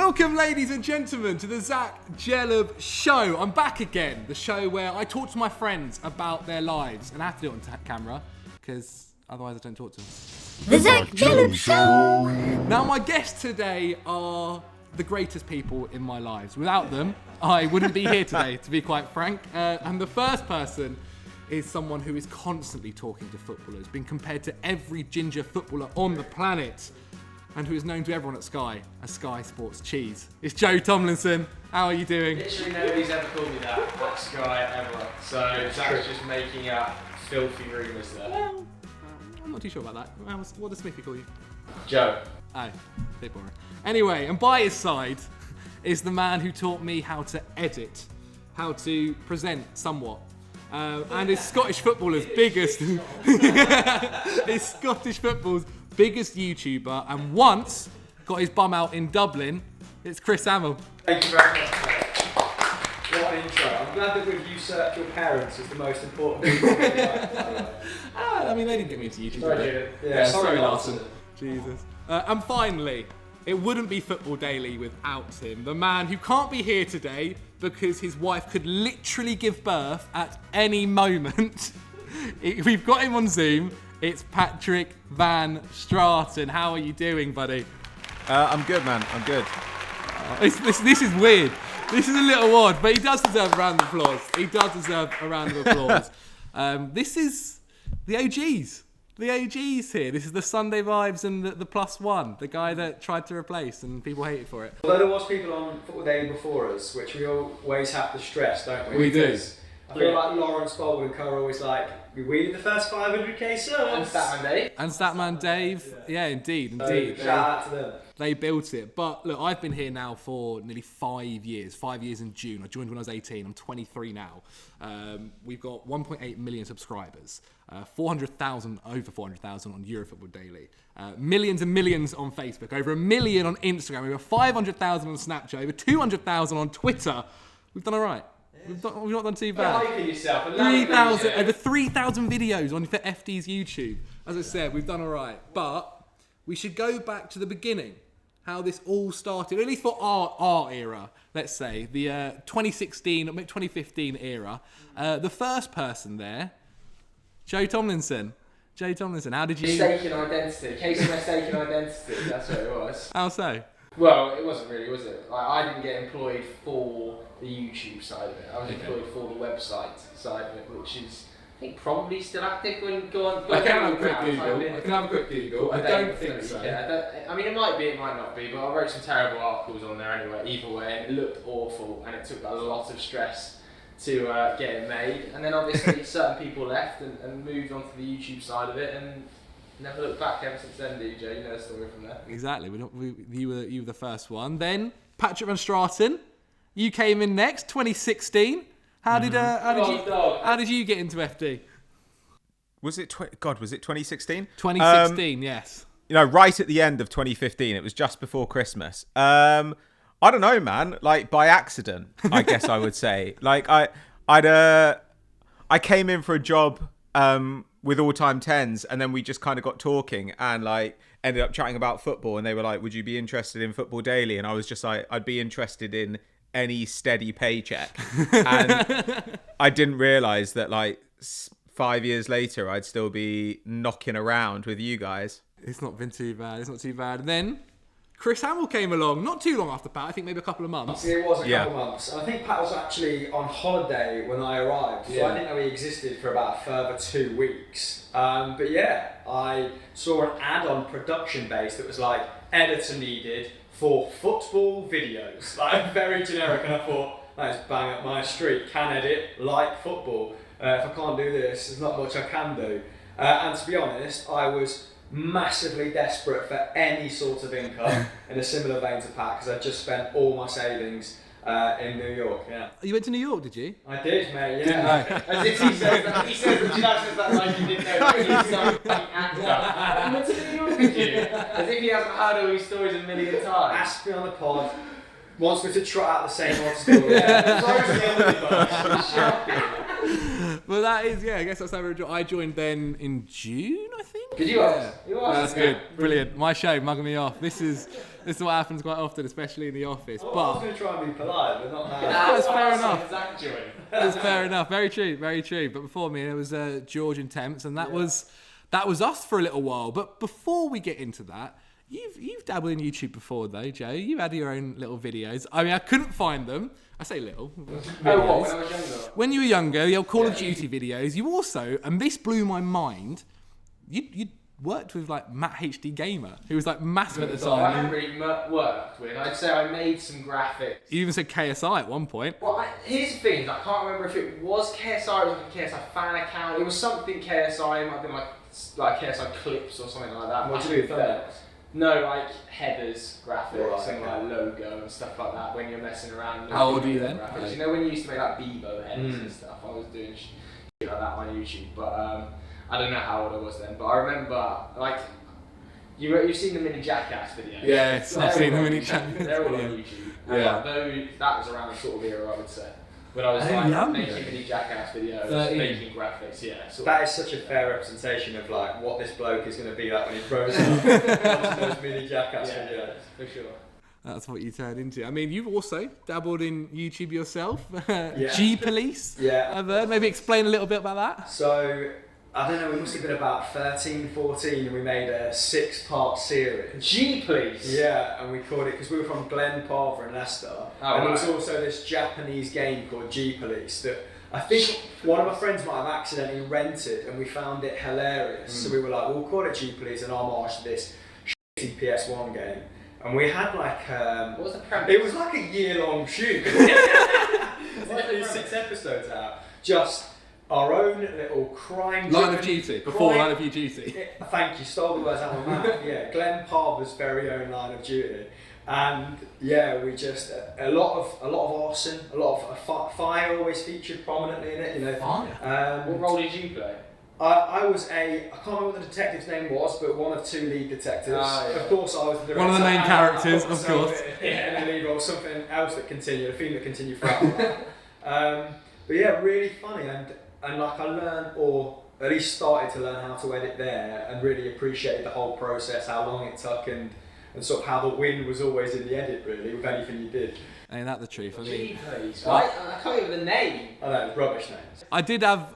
Welcome, ladies and gentlemen, to the Zac Djellab Show. I'm back again, the show where I talk to my friends about their lives. And I have to do it on camera, because otherwise I don't talk to them. The Zac Djellab Show! Now, my guests today are the greatest people in my lives. Without them, I wouldn't be here today, to be quite frank. And the first person is someone who is constantly talking to footballers, being compared to every ginger footballer on the planet, and who is known to everyone at Sky as Sky Sports Cheese. It's Joe Thomlinson. How are you doing? Literally nobody's ever called me that at Sky ever. So Zach's just making up filthy rumours there. Well, I'm not too sure about that. What does Smithy call you? Joe. Oh, a bit boring. Anyway, and by his side is the man who taught me how to edit, how to present somewhat. And is Scottish footballer's biggest is Scottish football's biggest YouTuber, and once got his bum out in Dublin. It's Chris Hamill. Thank you very much, mate. What an intro. I'm glad that we've usurped your parents as the most important people. I mean, they didn't get me into YouTube. Sorry, Larson. Jesus. And finally, it wouldn't be Football Daily without him. The man who can't be here today because his wife could literally give birth at any moment. We've got him on Zoom. It's Patrick Van Straaten. How are you doing, buddy? I'm good, man. I'm good. This is weird. This is a little odd, but he does deserve a round of applause. He does deserve a round of applause. This is the OGs. The OGs here. This is the Sunday Vibes and the plus one. The guy that tried to replace and people hated for it. Although there was people on Football Daily before us, which we always have to stress, don't we? We do. I feel like Lawrence Baldwin and Co are always like, we did the first 500k subs. And Statman Dave. Yeah, indeed. Shout out to them. They built it. But look, I've been here now for nearly 5 years. 5 years in June. I joined when I was 18. I'm 23 now. We've got 1.8 million subscribers. 400,000, over 400,000 on Eurofootball Daily. Millions and millions on Facebook. Over 1 million on Instagram. Over 500,000 on Snapchat. Over 200,000 on Twitter. We've done all right. We've not done too bad. Hyping yourself. 3,000, over 3,000 videos on FD's YouTube. As I said, we've done all right. But we should go back to the beginning. How this all started, at least for our era, let's say, the 2016, 2015 era. The first person there, Joe Thomlinson. Joe Thomlinson, how did you... Mistaken identity. Case of mistaken identity. That's what it was. How so? Well, it wasn't really, was it? Like, I didn't get employed for the YouTube side of it. I was employed for the website side of it, which is, I think, probably still active. Go on. I can have a quick Google. I don't think so. Yeah, I mean, it might be, it might not be, but I wrote some terrible articles on there anyway, either way, and it looked awful, and it took a lot of stress to get it made. And then obviously certain people left and moved on to the YouTube side of it, and never looked back ever since then, DJ. You know the story from there. Exactly. You were the first one. Then Patrick Van Straaten, you came in next, 2016. How did you get into FD? Was it 2016? 2016, yes. You know, right at the end of 2015. It was just before Christmas. I don't know, man. Like by accident, I guess I would say. Like I came in for a job with All Time Tens, and then we just kind of got talking and like ended up chatting about football. And they were like, "Would you be interested in Football Daily?" And I was just like, "I'd be interested in any steady paycheck." And I didn't realise that like 5 years later, I'd still be knocking around with you guys. It's not been too bad. It's not too bad. And then Chris Hamill came along, not too long after Pat, I think maybe a couple of months. It was a couple of months. I think Pat was actually on holiday when I arrived, so I didn't know he existed for about a further 2 weeks. But yeah, I saw an ad on Production Base that was like, editor needed for football videos. Like very generic, and I thought, that is bang up my street. Can edit, like football. If I can't do this, there's not much I can do. And to be honest, I was massively desperate for any sort of income in a similar vein to Pat, because I'd just spent all my savings in New York. Yeah. You went to New York, did you? I did, mate. Yeah. As if he says that. He says that like he didn't know. He's some actor. You went to New York, did you? As if he hasn't heard all these stories a million times. Asked me on the pod. Wants me to trot out the same old story. Yeah. Sorry for the other advice. Shocking. Well, that is, I guess that's how I joined then in June, I think. Did you ask? You asked. That's good. Brilliant. My show, mugging me off. This is what happens quite often, especially in the office. I was But going to try and be polite, but not now. that's fair enough. Zac joined. That's fair enough. Very true. Very true. But before me, there was George and Temps, and that was us for a little while. But before we get into that, you've dabbled in YouTube before, though, Joe. You had your own little videos. I mean, I couldn't find them. I say little. Oh, what? When I was younger. When you were younger, the old Call of Duty videos. You also, and this blew my mind, you worked with like Matt HD Gamer, who was like massive at the time. I haven't really worked with. I'd say I made some graphics. You even said KSI at one point. Well, here's the thing. I can't remember if it was KSI or it was like a KSI fan account. It was something KSI. It might have been like KSI clips or something like that. What do you do with thumbnails? No, like headers, graphics, Right, and like logo and stuff like that. When you're messing around. How old are you then? Graphics. You know when you used to make like Bebo headers and stuff. I was doing shit like that on YouTube, but I don't know how old I was then. But I remember like. You've seen the Mini Jackass videos? Yes, I've seen the Mini Jackass They're all on video. YouTube. Yeah. That was around the sort of era, I would say. When I was making Mini Jackass videos, making graphics, That is such a fair representation of like what this bloke is going to be like when he grows up. Watching those Mini Jackass videos. For sure. That's what you turned into. I mean, you've also dabbled in YouTube yourself. Yeah. G-Police. Yeah. I've heard. Maybe explain a little bit about that. So, I don't know, we must have been about 13, 14 and we made a 6-part series. G-Police? Yeah, and we called it, because we were from Glen Parva in Leicester, and there was also this Japanese game called G-Police that I think one of my friends might have accidentally rented, and we found it hilarious. So we were like, we'll call it G-Police and homage to this shitty PS1 game. And we had like what was the premise? it was like a year-long shoot. It's like these 6 episodes out. Just our own little crime. Line of Duty. Before Line of Duty. Thank you, stole the words out of my mouth. Yeah, Glen Parva's very own Line of Duty. And yeah, we just a lot of arson, a lot of fire always featured prominently in it. You know, Fire. What role did you play? I was I can't remember what the detective's name was, but one of 2 lead detectives. Of course, I was the director. One of the main characters, of so, course. Yeah, and the lead role, something else that continued, a theme that continued throughout. But yeah, really funny, and like I learned, or at least started to learn how to edit there, and really appreciated the whole process, how long it took, and sort of how the win was always in the edit, really, with anything you did. Ain't that the truth? I mean, G-Police. I can't remember the name. I know, it's rubbish names. I did have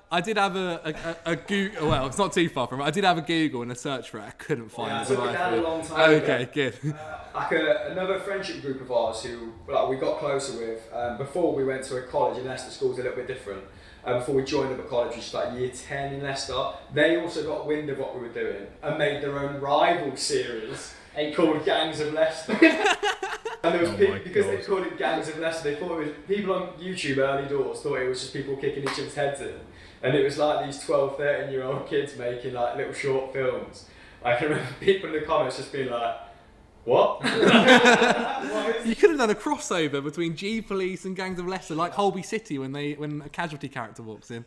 a Google. Well, it's not too far from it. I did have a Google and a search for it. I couldn't find Yeah, I it. took it down a long time ago. Okay, good. Like another friendship group of ours who like we got closer with before we went to a college in Leicester. School's a little bit different. Before we joined up at college, which was like year 10 in Leicester, they also got wind of what we were doing and made their own rival series called Gangs of Leicester. And there was people, because they called it Gangs of Leicester, they thought it was people on YouTube early doors thought it was just people kicking each other's heads in, and it was like these 12, 13-year-old kids making like little short films. I can remember people in the comments just being like, "What?" You could have done a crossover between G-Police and Gangs of Leicester, like Holby City when a casualty character walks in.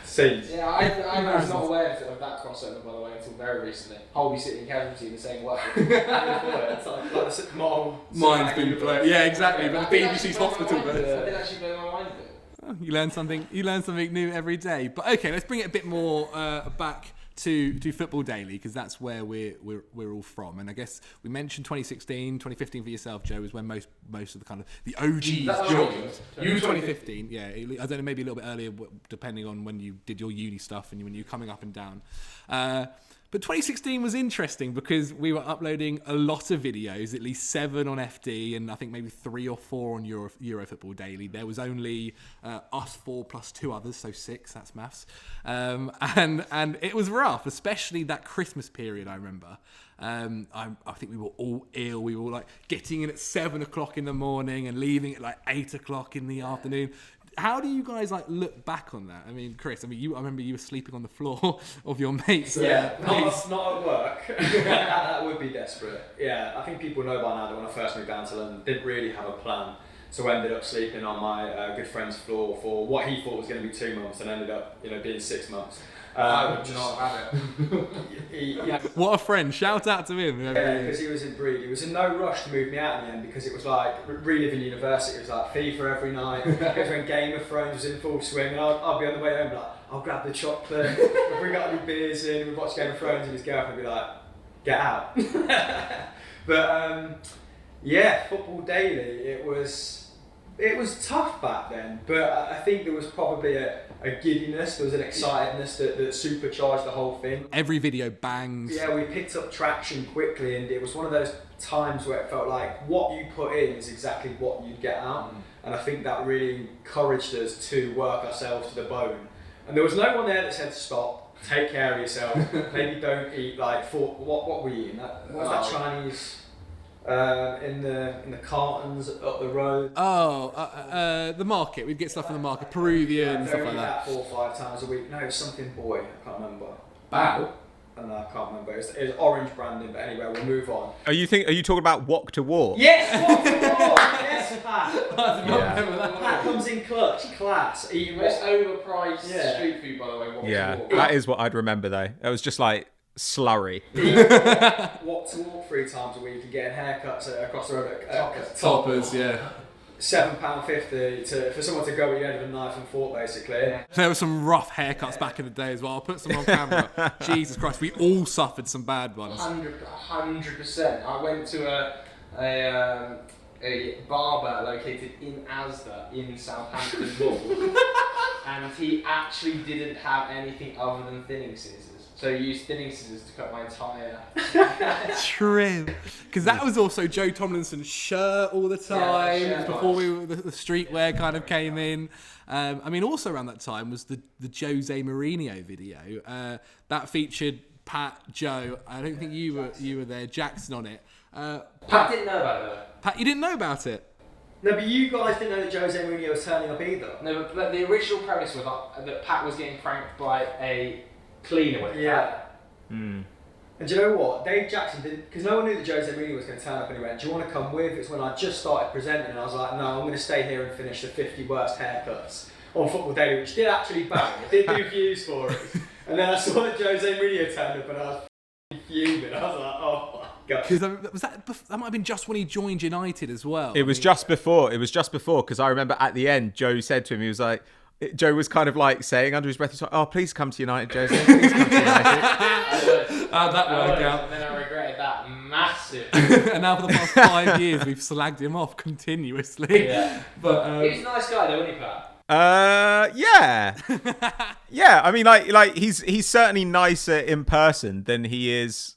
Scenes. Yeah, I was not aware of that crossover, by the way, until very recently. Holby City and Casualty in the same way. It's like the sitcom. Mine's been blown. Yeah, exactly. But the BBC's hospital I version. did actually blow my mind a bit. You learn something. You learn something new every day. But okay, let's bring it a bit more back to Football Daily, because that's where we're all from. And I guess we mentioned 2016, 2015 for yourself, Joe, is when most of the kind of the OGs joined. You 2015, yeah. I don't know, maybe a little bit earlier, depending on when you did your uni stuff and when you were coming up and down. But 2016 was interesting because we were uploading a lot of videos, at least 7 on FD, and I think maybe 3 or 4 on Euro Football Daily. There was only us 4 plus 2 others, so 6. That's maths. And it was rough, especially that Christmas period. I remember. I think we were all ill. We were like getting in at 7 o'clock in the morning and leaving at like 8 o'clock in the afternoon. How do you guys like look back on that? I mean, Chris, I remember you were sleeping on the floor of your mates. Yeah, not at work. That would be desperate. Yeah, I think people know by now that when I first moved down to London, didn't really have a plan. So I ended up sleeping on my good friend's floor for what he thought was going to be 2 months, and ended up, being 6 months. I would not have it. What a friend! Shout out to him. Yeah, because he was in breed. He was in no rush to move me out in the end, because it was like reliving university. It was like FIFA every night. It was when Game of Thrones was in full swing, and I'd be on the way home like, I'll grab the chocolate, we'll bring out any beers in, we'd watch Game of Thrones, and his girlfriend would be like, get out. But Football Daily, it was tough back then, but I think there was probably a giddiness, there was an excitedness that supercharged the whole thing. Every video bangs. Yeah, we picked up traction quickly, and it was one of those times where it felt like what you put in is exactly what you'd get out. And I think that really encouraged us to work ourselves to the bone. And there was no one there that said stop, take care of yourself, maybe don't eat what were you eating? What was that Chinese in the cartons up the road? The market. We'd get stuff from the market, Peruvian stuff like that. 4 or 5 times a week. No, it was something boy, I can't remember. Bao? No, I can't remember. It was orange branding, but anyway, we'll move on. Are you talking about Wok to Walk? Yes, what the war? Yes, Pat. Yeah. Pat comes in clutch, class. Eating Most overpriced street food, by the way. Yeah, that is what I'd remember though. It was just like slurry. Walk to Walk 3 times a week and getting haircuts across the road at Toppers, yeah. £7.50 for someone to go at the end of a knife and fork, basically. There were some rough haircuts back in the day as well. I'll put some on camera. Jesus Christ, we all suffered some bad ones. 100%. I went to a barber located in Asda in Southampton Mall, and he actually didn't have anything other than thinning scissors. So he used thinning scissors to cut my entire... True. Because that was also Joe Thomlinson's shirt all the time. Yeah, before the streetwear kind of came in. I mean, also around that time was the Jose Mourinho video. That featured Pat, Joe. I don't think you were there. Jackson on it. Pat didn't know about it though. Pat, you didn't know about it? No, but you guys didn't know that Jose Mourinho was turning up either. No, but the original premise was that Pat was getting pranked by a cleaner with Yeah. And do you know what? Dave Jackson didn't, because no one knew that Jose Mourinho was going to turn up and he went, do you want to come with? It's when I just started presenting, and I was like, no, I'm going to stay here and finish the 50 worst haircuts on Football Daily, which did actually bang. It did do views for it. And then I saw that Jose Mourinho turned up and I was fuming. I was like, oh my God. Because that might have been just when he joined United as well. It was just before, because I remember at the end, Joe said to him, he was like, Joe was kind of like saying under his breath, he's like, oh, please come to United, Jose. Please come to United. How'd that work out? And then I regretted that massively. And now for the past 5 years, we've slagged him off continuously. Yeah. But he was a nice guy though, wasn't he, Pat? Yeah. Yeah, I mean, like he's certainly nicer in person than he is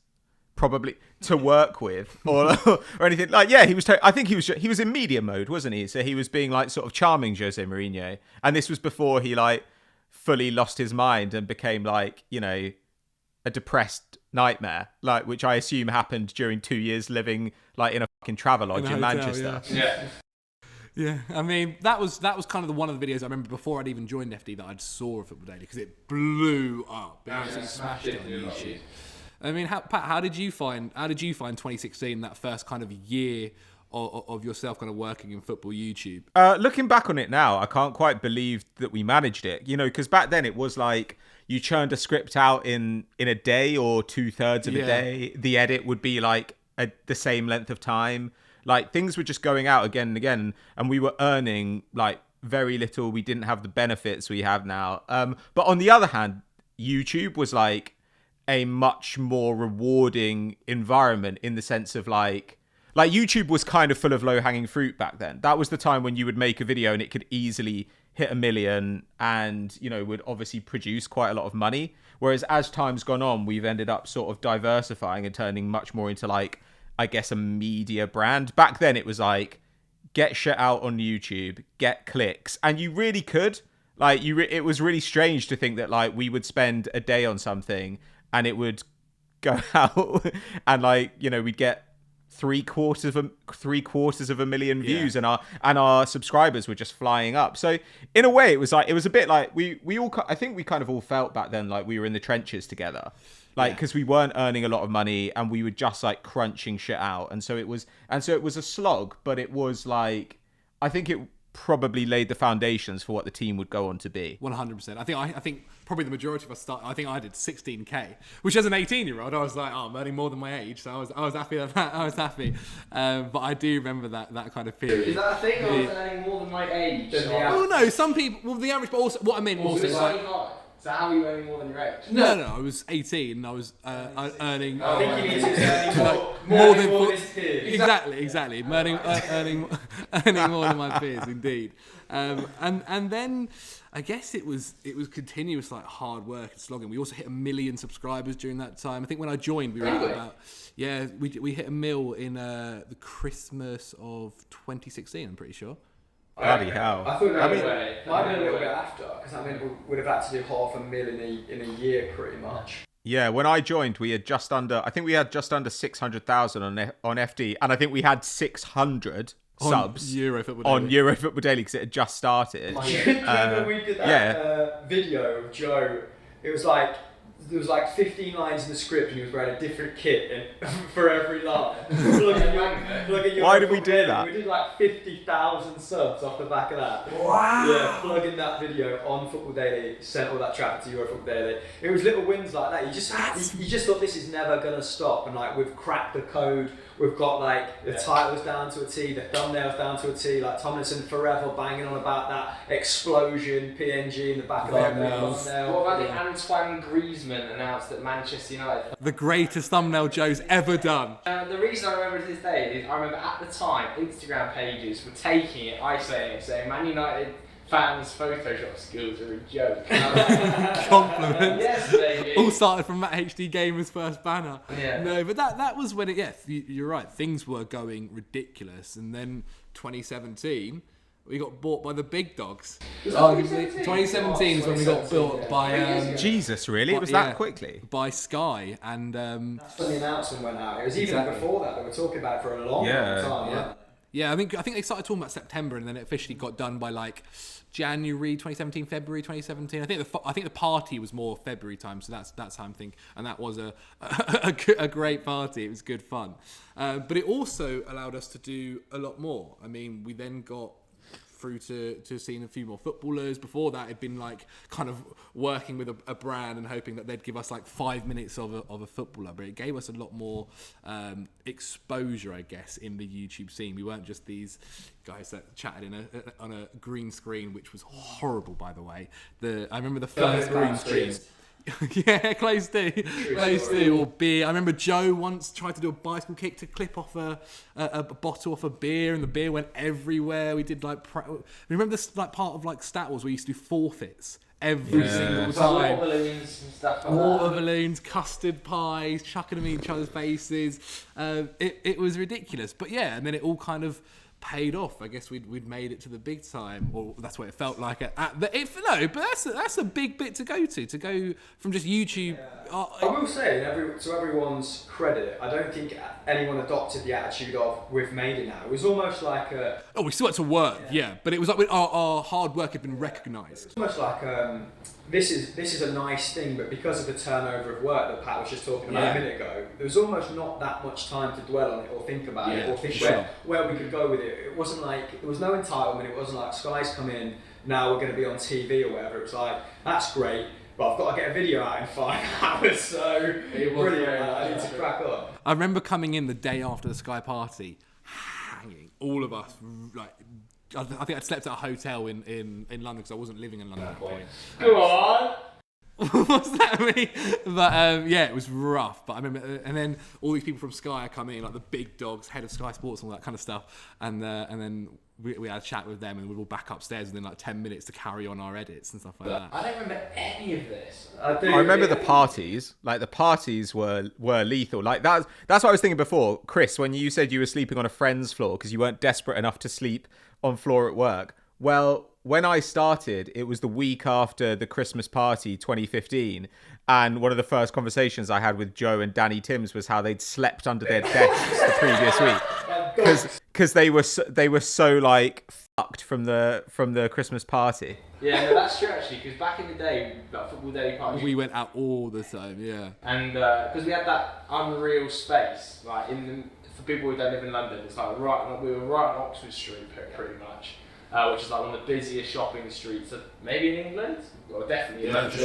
probably to work with or anything. Like, yeah, I think he was in media mode, wasn't he? So he was being like sort of charming Jose Mourinho, and this was before he like fully lost his mind and became like, a depressed nightmare, like, which I assume happened during 2 years living like in a fucking Travelodge in Manchester. Yeah, I mean that was kind of one of the videos I remember before I'd even joined FD that I'd saw of Football Daily, because it blew up. It absolutely smashed it on YouTube. I mean, Pat, how did you find 2016, that first kind of year of yourself kind of working in football YouTube? Looking back on it now, I can't quite believe that we managed it. Because back then it was like you churned a script out in a day or 2/3 of a day. The edit would be like the same length of time. Like, things were just going out again and again, and we were earning like very little. We didn't have the benefits we have now. But on the other hand, YouTube was like a much more rewarding environment in the sense of like YouTube was kind of full of low-hanging fruit back then. That was the time when you would make a video and it could easily hit 1 million and, would obviously produce quite a lot of money. Whereas as time's gone on, we've ended up sort of diversifying and turning much more into like, I guess, a media brand. Back then it was like, get shit out on YouTube, get clicks. And you really could. Like, it was really strange to think that like we would spend a day on something and it would go out and like, we'd get 3/4 of a million views, and our subscribers were just flying up. So in a way, it was a bit like we all, I think we kind of all felt back then like we were in the trenches together, like, because we weren't earning a lot of money and we were just like crunching shit out, and so it was a slog, but it was like, I think it probably laid the foundations for what the team would go on to be. 100%. I think probably the majority of us started. I think I did 16k, which as an 18-year-old, I was like, oh, I'm earning more than my age, so I was happy with that. I was happy. But I do remember that kind of period. Is that a thing? I was earning more than my age. Well, no, some people. Well, the average, but also what I mean also is like. So how are you earning more than your age? No, I was 18 and I was earning. I think he needs to earn more than his peers. Exactly. Earning more than my peers, indeed. And then I guess it was continuous like hard work and slogging. We also hit 1 million subscribers during that time. I think when I joined, we were at about we hit 1 mil in the Christmas of 2016. I'm pretty sure. Bloody hell. I thought might have been a little bit after, because I mean, we would have had to do 500,000 in a year pretty much. Yeah, when I joined, we had just under 600,000 on FD, and I think we had 600 subs on Euro Football Daily because it had just started. Do you remember we did that video of Joe? It was like, there was like 15 lines in the script and he was wearing a different kit for every line. Why did we do that? We did like 50,000 subs off the back of that. Wow. Yeah, plugging that video on Football Daily, sent all that traffic to Euro Football Daily. It was little wins like that. You just thought this is never going to stop, and like we've cracked the code. We've got like the titles down to a T, the thumbnails down to a T, like Thomlinson forever banging on about that explosion PNG in the back of their thumbnail. What about the Antoine Griezmann announced at Manchester United? The greatest thumbnail Joe's ever done. The reason I remember to this day is I remember at the time Instagram pages were taking it, isolating it, saying Man United fans' Photoshop skills are a joke. Compliment. Yes, baby. All started from Matt HD Gamer's first banner. Yeah. No, but that was when you're right. Things were going ridiculous, and then 2017, we got bought by the big dogs. 2017 is when we got built by. Jesus, really? It was that quickly? By Sky, and. That's when the announcement went out. It was even before that. They were talking about it for a long time. Yeah. Yeah, I think they started talking about September, and then it officially got done by like January 2017, February 2017. I think the party was more February time, so that's how I'm thinking. And that was a great party. It was good fun, but it also allowed us to do a lot more. I mean, we then got through to seeing a few more footballers. Before that, it'd been like kind of working with a brand and hoping that they'd give us like 5 minutes of a footballer, but it gave us a lot more exposure, I guess, in the YouTube scene. We weren't just these guys that chatted on a green screen, which was horrible, by the way. I remember the first green screen. Yeah, close to, or beer. I remember Joe once tried to do a bicycle kick to clip off a bottle off a beer, and the beer went everywhere. We did like, remember this like part of like Stat Wars where we used to do forfeits every single time. Water balloons and stuff like Water balloons, custard pies, chucking them in each other's faces. It was ridiculous, but yeah, and then it all kind of paid off. I guess we'd made it to the big time, or that's what it felt like. But that's a big bit to go from just YouTube. I will say, to everyone's credit, I don't think anyone adopted the attitude of we've made it now. It was almost like we still had to work, but it was like our hard work had been recognised. It's almost like this is a nice thing, but because of the turnover of work that Pat was just talking about a minute ago, there was almost not that much time to dwell on it or think about it or think where we could go with it. It wasn't like, there was no entitlement. It wasn't like Sky's come in, now we're going to be on TV or whatever. It was like, that's great, but I've got to get a video out in 5 hours, so brilliant. I need to crack up. I remember coming in the day after the Sky party, hanging, all of us, like, I think I'd slept at a hotel in London because I wasn't living in London at that point. Go on! What's that mean? But it was rough. But I remember, and then all these people from Sky are coming in, like the big dogs, head of Sky Sports, and all that kind of stuff. And then we had a chat with them, and we were all back upstairs within like 10 minutes to carry on our edits and stuff like that. I don't remember any of this. I remember the parties. Like the parties were lethal. Like that's what I was thinking before, Chris, when you said you were sleeping on a friend's floor because you weren't desperate enough to sleep on floor at work. Well, when I started, it was the week after the Christmas party 2015, and one of the first conversations I had with Joe and Danny Timms was how they'd slept under their desks the previous week because they were so like fucked from the Christmas party. Yeah, no, that's true actually. Because back in the day, that Football Daily party, we went out all the time. Yeah, and because we had that unreal space, like for people who don't live in London, it's like we were right on Oxford Street pretty much, which is like one of the busiest shopping streets of maybe in England, or definitely in London.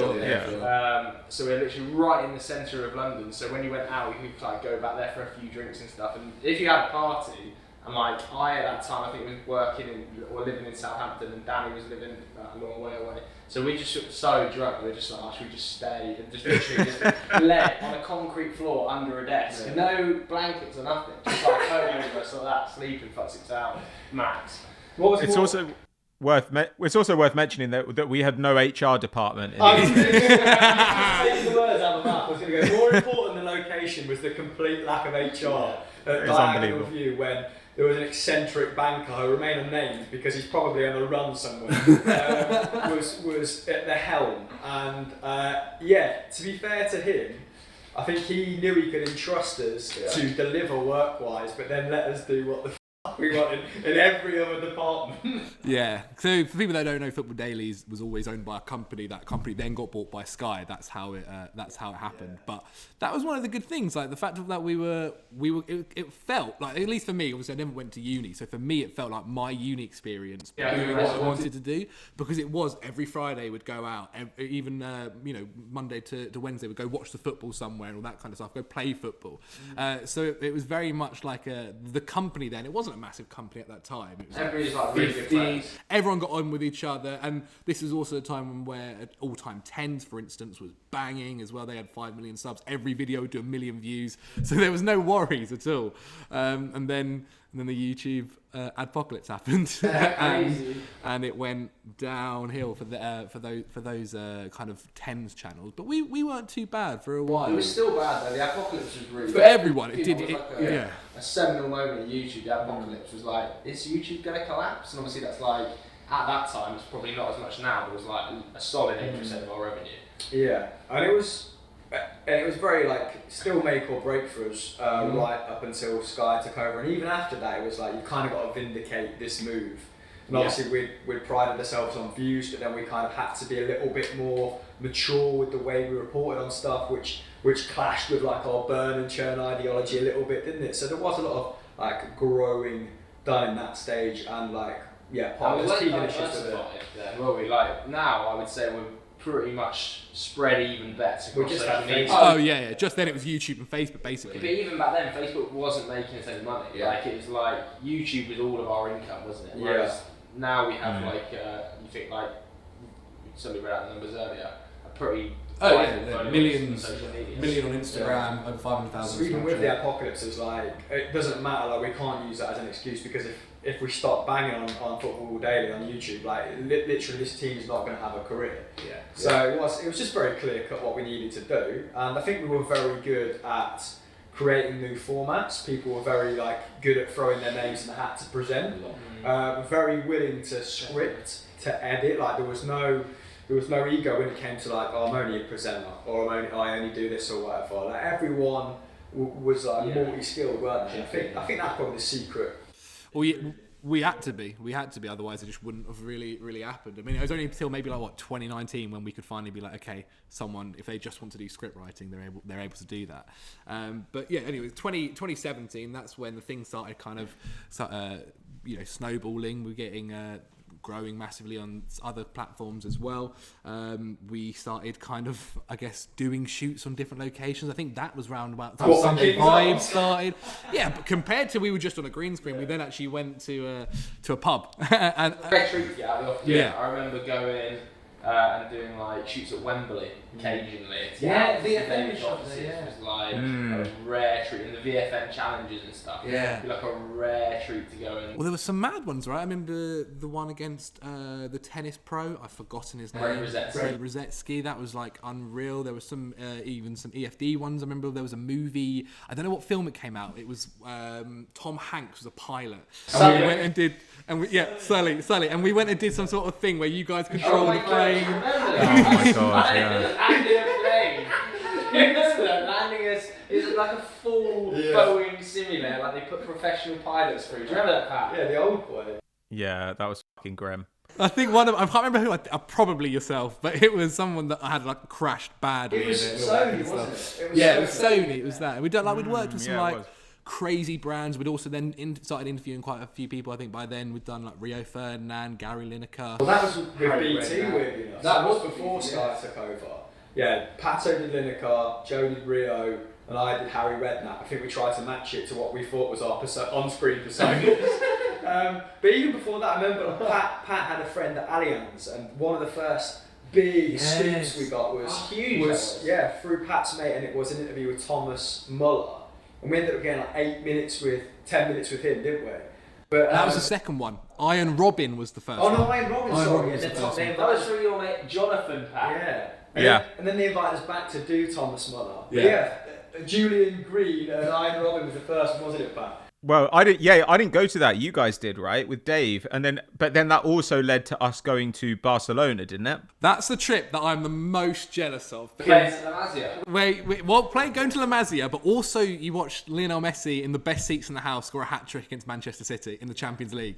So we're literally right in the centre of London. So when you went out, you could like go back there for a few drinks and stuff. And if you had a party, and like I at that time I think was working or living in Southampton, and Danny was living a long way away. So we just got so drunk, we were just like, oh, should we just stay and just literally just lay on a concrete floor under a desk, no blankets or nothing, just like over us like that, sleeping for 6 hours max. It's also worth mentioning that we had no HR department. I was going to take the words out of my mouth. I was going to go, more important than location was the complete lack of HR at Diagonal View when there was an eccentric banker who remain unnamed because he's probably on the run somewhere, was at the helm. And to be fair to him, I think he knew he could entrust us to deliver work-wise, but then let us do what the we wanted in every other department. Yeah. So for people that don't know, Football Dailies was always owned by a company. That company then got bought by Sky. That's how it happened. But that was one of the good things. Like the fact that it felt like, at least for me, obviously I never went to uni. So for me, it felt like my uni experience. Doing what I wanted to do, because it was every Friday we'd go out, even Monday to Wednesday we'd go watch the football somewhere and all that kind of stuff. Go play football. So it was very much like the company then. It wasn't a massive company at that time. It was like really good friends. Everyone got on with each other, and this was also a time where all-time tens, for instance, was banging as well. They had 5 million subs. Every video would do 1 million views, so there was no worries at all. And then the YouTube adpocalypse happened, and it went downhill for those kind of tens channels. But we weren't too bad for a while. It was still bad though. The apocalypse was really for everyone. It did. A seminal moment in YouTube. The apocalypse was like, is YouTube going to collapse? And obviously that's like, at that time, it's probably not as much now, but it was like a solid 8% of our revenue. Yeah, and it was very like still make or break for us right up until Sky took over, and even after that, it was like you kind of got to vindicate this move. And obviously we'd prided ourselves on views, but then we kind of had to be a little bit more mature with the way we reported on stuff, which clashed with like our burn and churn ideology a little bit, didn't it? So there was a lot of like growing done in that stage, and like part of the team initiatives with it. Well, we like now I would say we're pretty much spread even bets across social media. Oh yeah. Just then it was YouTube and Facebook basically. But even back then, Facebook wasn't making us any money. Yeah. Like it was like YouTube was all of our income, wasn't it? Whereas now we have like you think like somebody read out the numbers earlier, a pretty million on Instagram, over 500,000. So even with the apocalypse, it's like it doesn't matter. Like we can't use that as an excuse, because if we stop banging on Football Daily on YouTube, like literally this team's not going to have a career. Yeah. So it was just very clear cut what we needed to do, and I think we were very good at creating new formats. People were very like good at throwing their names in the hat to present. Very willing to script, to edit. Like there was no ego when it came to like, oh, I'm only a presenter, or I only do this or whatever. Like everyone was like multi-skilled, weren't they? I think that's probably the secret. Well, we had to be, otherwise it just wouldn't have really happened. I mean, it was only until maybe like 2019 when we could finally be like, okay, someone, if they just want to do script writing, they're able to do that. But yeah, anyway, 2017, that's when the thing started kind of snowballing. We're getting growing massively on other platforms as well. We started kind of, I guess, doing shoots on different locations. I think that was round about the time Sunday Vibe started. Yeah, but compared to we were just on a green screen, we then actually went to a pub. And very treat out of the office. Yeah, I remember going and doing like shoots at Wembley occasionally. Yeah, the VFN offices yeah. was like a rare treat, and the VFN challenges and stuff. Yeah, it'd be like a rare treat to go in. Well, there were some mad ones, right? I remember the one against the tennis pro. I've forgotten his name. Greg Rosetsky. That was like unreal. There was some even some EFD ones. I remember there was a movie. I don't know what film it came out. It was Tom Hanks was a pilot. And we went and did. Sully. And we went and did some sort of thing where you guys control the plane. Oh my god, yeah. Landing us. It was like a full Boeing simulator, like they put professional pilots through. Do you remember that, Pat? Yeah, the old boy. Yeah, that was fucking grim. I think I can't remember who, probably yourself, but it was someone that had like crashed badly. It was Sony, wasn't it? It was Sony. It was that. We'd worked with some crazy brands. We'd also then started interviewing quite a few people. I think by then we'd done like Rio Ferdinand, Gary Lineker. Well, that was with Harry BT, Redknapp. weirdly enough. That That was was before before Sky took over. Yeah, Pato did Lineker, Joe did Rio, and I did Harry Redknapp. I think we tried to match it to what we thought was our on-screen personas. But even before that, I remember Pat had a friend at Allianz, and one of the first big scoops we got was huge. through Pat's mate, and it was an interview with Thomas Muller, and we ended up getting like 10 minutes with him, didn't we? But That was the second one. Iron Robin was the first oh one. no, Ian Robin, Ian sorry, Robin was yeah, the the first top one. name. That was through your mate Jonathan, Pat. Yeah. Yeah. And then they invited us back to do Thomas Muller. Yeah. But Julian Green and Ian Robin was the first one, wasn't it, Pat? Well, I didn't go to that. You guys did, right, with Dave, but then that also led to us going to Barcelona, didn't it? That's the trip that I'm the most jealous of. Playing at La Masia. Going to La Masia, but also you watched Lionel Messi in the best seats in the house score a hat-trick against Manchester City in the Champions League.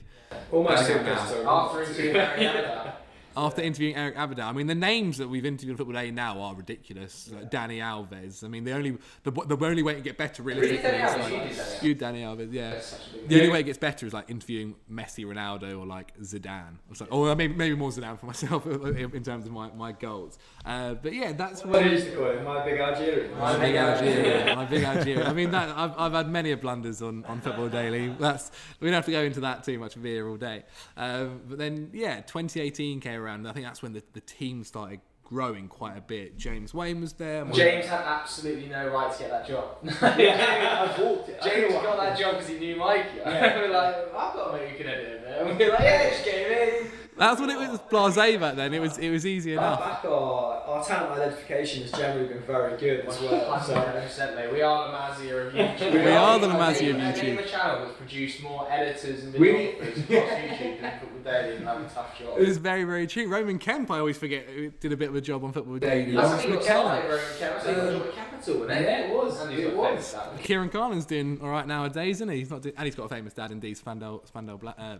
Almost Okay, two now. guys. After interviewing Harry Redknapp. After interviewing Eric Abidal, I mean, the names that we've interviewed on Football Day now are ridiculous. Like Danny Alves. I mean, the only way to get better realistically Danny is Alves? like, You did Danny Alves? you Danny Alves, yeah. That's such a big The only way it gets better is like interviewing Messi, Ronaldo, or like Zidane. It's like, or maybe more Zidane for myself in terms of my goals. But yeah, that's What what. did you call him? My big Algerian. My big Algerian. My big Algerian. I mean, I've had many a blunders on Football Daily. We don't have to go into that too much beer all day. But then, yeah, 2018 came around. And I think that's when the team started growing quite a bit. James Wayne was there. James had absolutely no right to get that job. I walked it. James got that job because he knew Mikey. We're like, I've got a mate who can edit it there. And we're like, yeah, just get him in. That's what it was. Blasé back then. It was easy enough. Back our talent identification has generally been very good as well. So 100%, mate. We are the Masia of YouTube. We are the Masia of I think YouTube. the channel that's produced more editors and We- videographers across YouTube than Football Daily and have a tough job. It was very, very true. Roman Kemp, I always forget, did a bit of a job on Football Daily. That's Lawrence when he got McKenna. started, Roman Kemp. That's when he got a job at Capital, wasn't it? Yeah, it was. And he's It got was. famous dad. Kieran Carlin's doing all right nowadays, isn't he? He's not doing, and he's got a famous dad indeed, Spandau Ballet.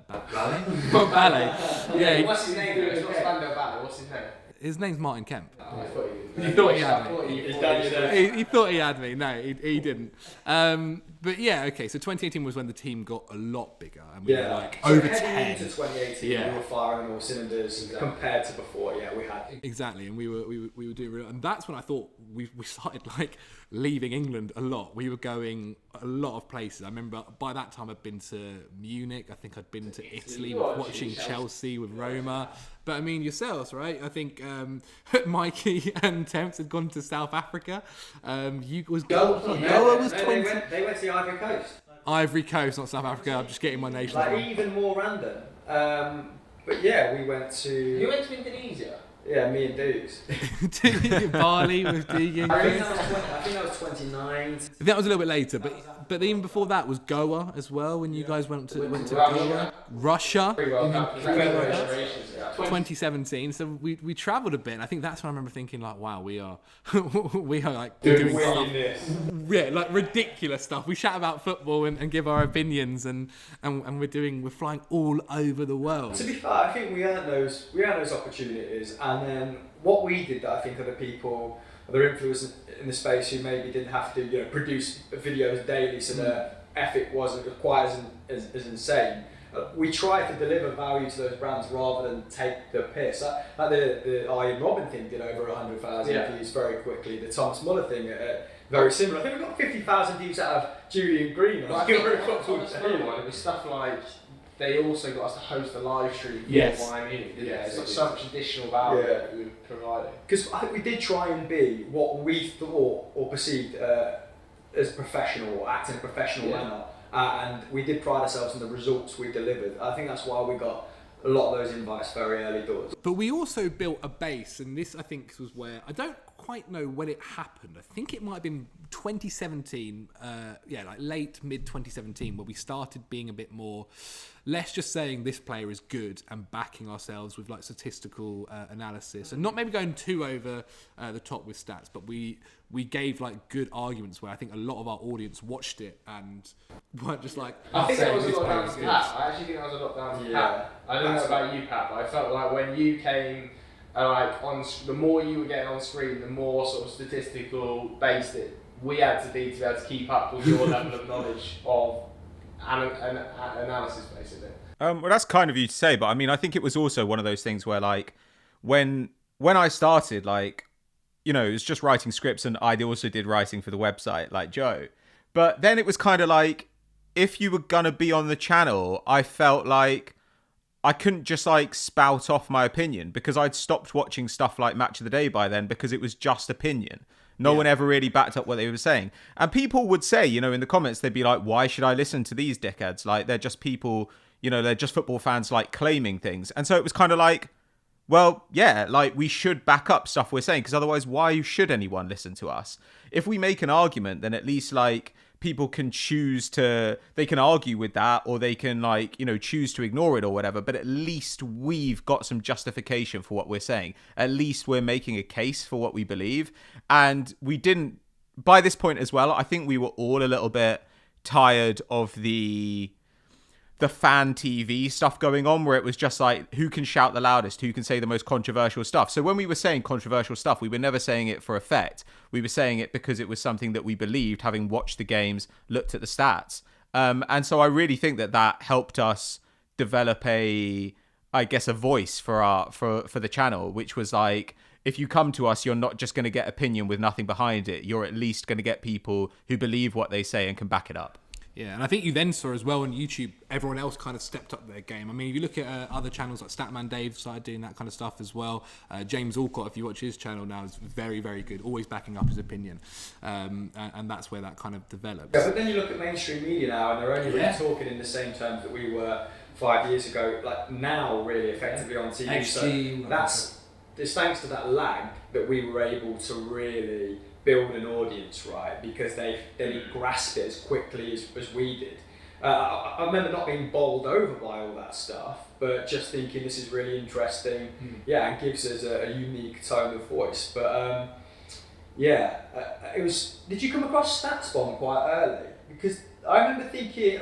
Yeah, What's his name? It's not Spandau Ballet. What's his name? his name's Martin Kemp. I thought You thought he had me. He's done you there. He thought he had me. No, he didn't. But yeah, okay. So 2018 was when the team got a lot bigger, and we were like So over heading 10. into 2018, Yeah. we were firing on all cylinders compared to before. Yeah, we had. Exactly, and we were doing really, and that's when I thought we started like leaving England a lot. We were going a lot of places. I remember by that time I'd been to Munich. I think I'd been to Italy, watching Chelsea with Roma. But I mean yourselves, right? I think Mikey and Temps had gone to South Africa. You was Goa was 20. They went to the Ivory Coast. Ivory Coast, not South Africa. I'm just getting my nations Like wrong. even more random. But yeah, we went You to. went to Indonesia? Yeah, me and Dukes. Bali with Deegan. I think that was 29. That was a little bit later, but even before that was Goa as well. When you guys went to Russia. Goa, Russia, Pretty well done. Congratulations. 2017. So we travelled a bit. And I think that's when I remember thinking like, wow, we are like Doing doing stuff, weirdness. yeah, like ridiculous stuff. We chat about football and give our opinions, and we're flying all over the world. To be fair, I think we earned those opportunities, and then what we did that I think other people, other influencers in the space who maybe didn't have to produce videos daily, so the effort wasn't quite as insane. We tried to deliver value to those brands rather than take the piss. Like the Ian Robin thing did over 100,000 views very quickly. The Thomas Muller thing, very similar. I think we got 50,000 views out of Julian Green. But I think Thomas Muller one, it was stuff like they also got us to host a live stream for Yes. Bayern Munich, didn't Yes, they? it It's so much additional value that we were providing. Because I think we did try and be what we thought or perceived as professional, or act in a professional manner. And we did pride ourselves on the results we delivered. I think that's why we got a lot of those invites very early doors. But we also built a base, and this I think was where I don't quite know when it happened. I think it might have been 2017, like late mid 2017, where we started being a bit more, let's just saying this player is good and backing ourselves with like statistical analysis, and not maybe going too over the top with stats, but we gave like good arguments where I think a lot of our audience watched it and weren't just like, I think that saying was a this lot player down is to good. Pat. I actually think that was a lot down to Yeah. Pat. I don't know about you, Pat, but I felt like when you came, like the more you were getting on screen, the more sort of statistical based it we had to be able to keep up with your level of knowledge of analysis, basically. Well, that's kind of you to say, but I mean, I think it was also one of those things where, like, when I started, like, you know, it was just writing scripts, and I also did writing for the website, like Joe. But then it was kind of like, if you were gonna be on the channel, I felt like I couldn't just like spout off my opinion, because I'd stopped watching stuff like Match of the Day by then, because it was just opinion. No one ever really backed up what they were saying. And people would say, you know, in the comments, they'd be like, why should I listen to these dickheads? Like, they're just people, you know, they're just football fans, like, claiming things. And so it was kind of like, well, yeah, like, we should back up stuff we're saying, because otherwise, why should anyone listen to us? If we make an argument, then at least, like, people can they can argue with that, or they can, like, you know, choose to ignore it or whatever, but at least we've got some justification for what we're saying. At least we're making a case for what we believe. And we didn't, by this point as well, I think we were all a little bit tired of the fan TV stuff going on, where it was just like, who can shout the loudest, who can say the most controversial stuff. So when we were saying controversial stuff, we were never saying it for effect. We were saying it because it was something that we believed, having watched the games, looked at the stats. And so I really think that helped us develop a voice for the channel, which was like, if you come to us, you're not just going to get opinion with nothing behind it. You're at least going to get people who believe what they say and can back it up. Yeah, and I think you then saw as well on YouTube, everyone else kind of stepped up their game. I mean, if you look at other channels like Statman Dave started doing that kind of stuff as well. James Alcott, if you watch his channel now, is very, very good, always backing up his opinion. And that's where that kind of develops. Yeah, but then you look at mainstream media now, and they're only really talking in the same terms that we were 5 years ago, like now really effectively on TV. XG, so it's thanks to that lag that we were able to really build an audience, right? Because they didn't grasp it as quickly as we did. I remember not being bowled over by all that stuff, but just thinking this is really interesting, and gives us a unique tone of voice. But it was. Did you come across StatsBomb quite early? Because I remember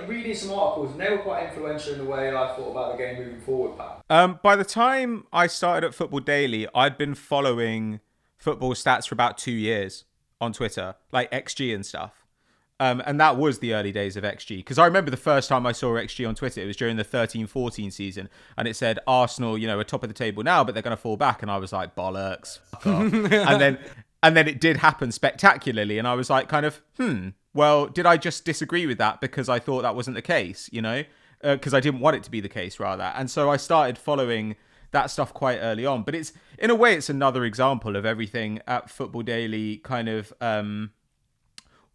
reading some articles, and they were quite influential in the way I thought about the game moving forward, Pat. By the time I started at Football Daily, I'd been following football stats for about 2 years on Twitter, like XG and stuff. And that was the early days of XG. Because I remember the first time I saw XG on Twitter, it was during the 13-14 season. And it said, Arsenal, you know, are top of the table now, but they're going to fall back. And I was like, bollocks. Fuck off. and then it did happen spectacularly. And I was like, kind of, well, did I just disagree with that because I thought that wasn't the case, you know? Because I didn't want it to be the case, rather. And so I started following that stuff quite early on. But it's, in a way, it's another example of everything at Football Daily kind of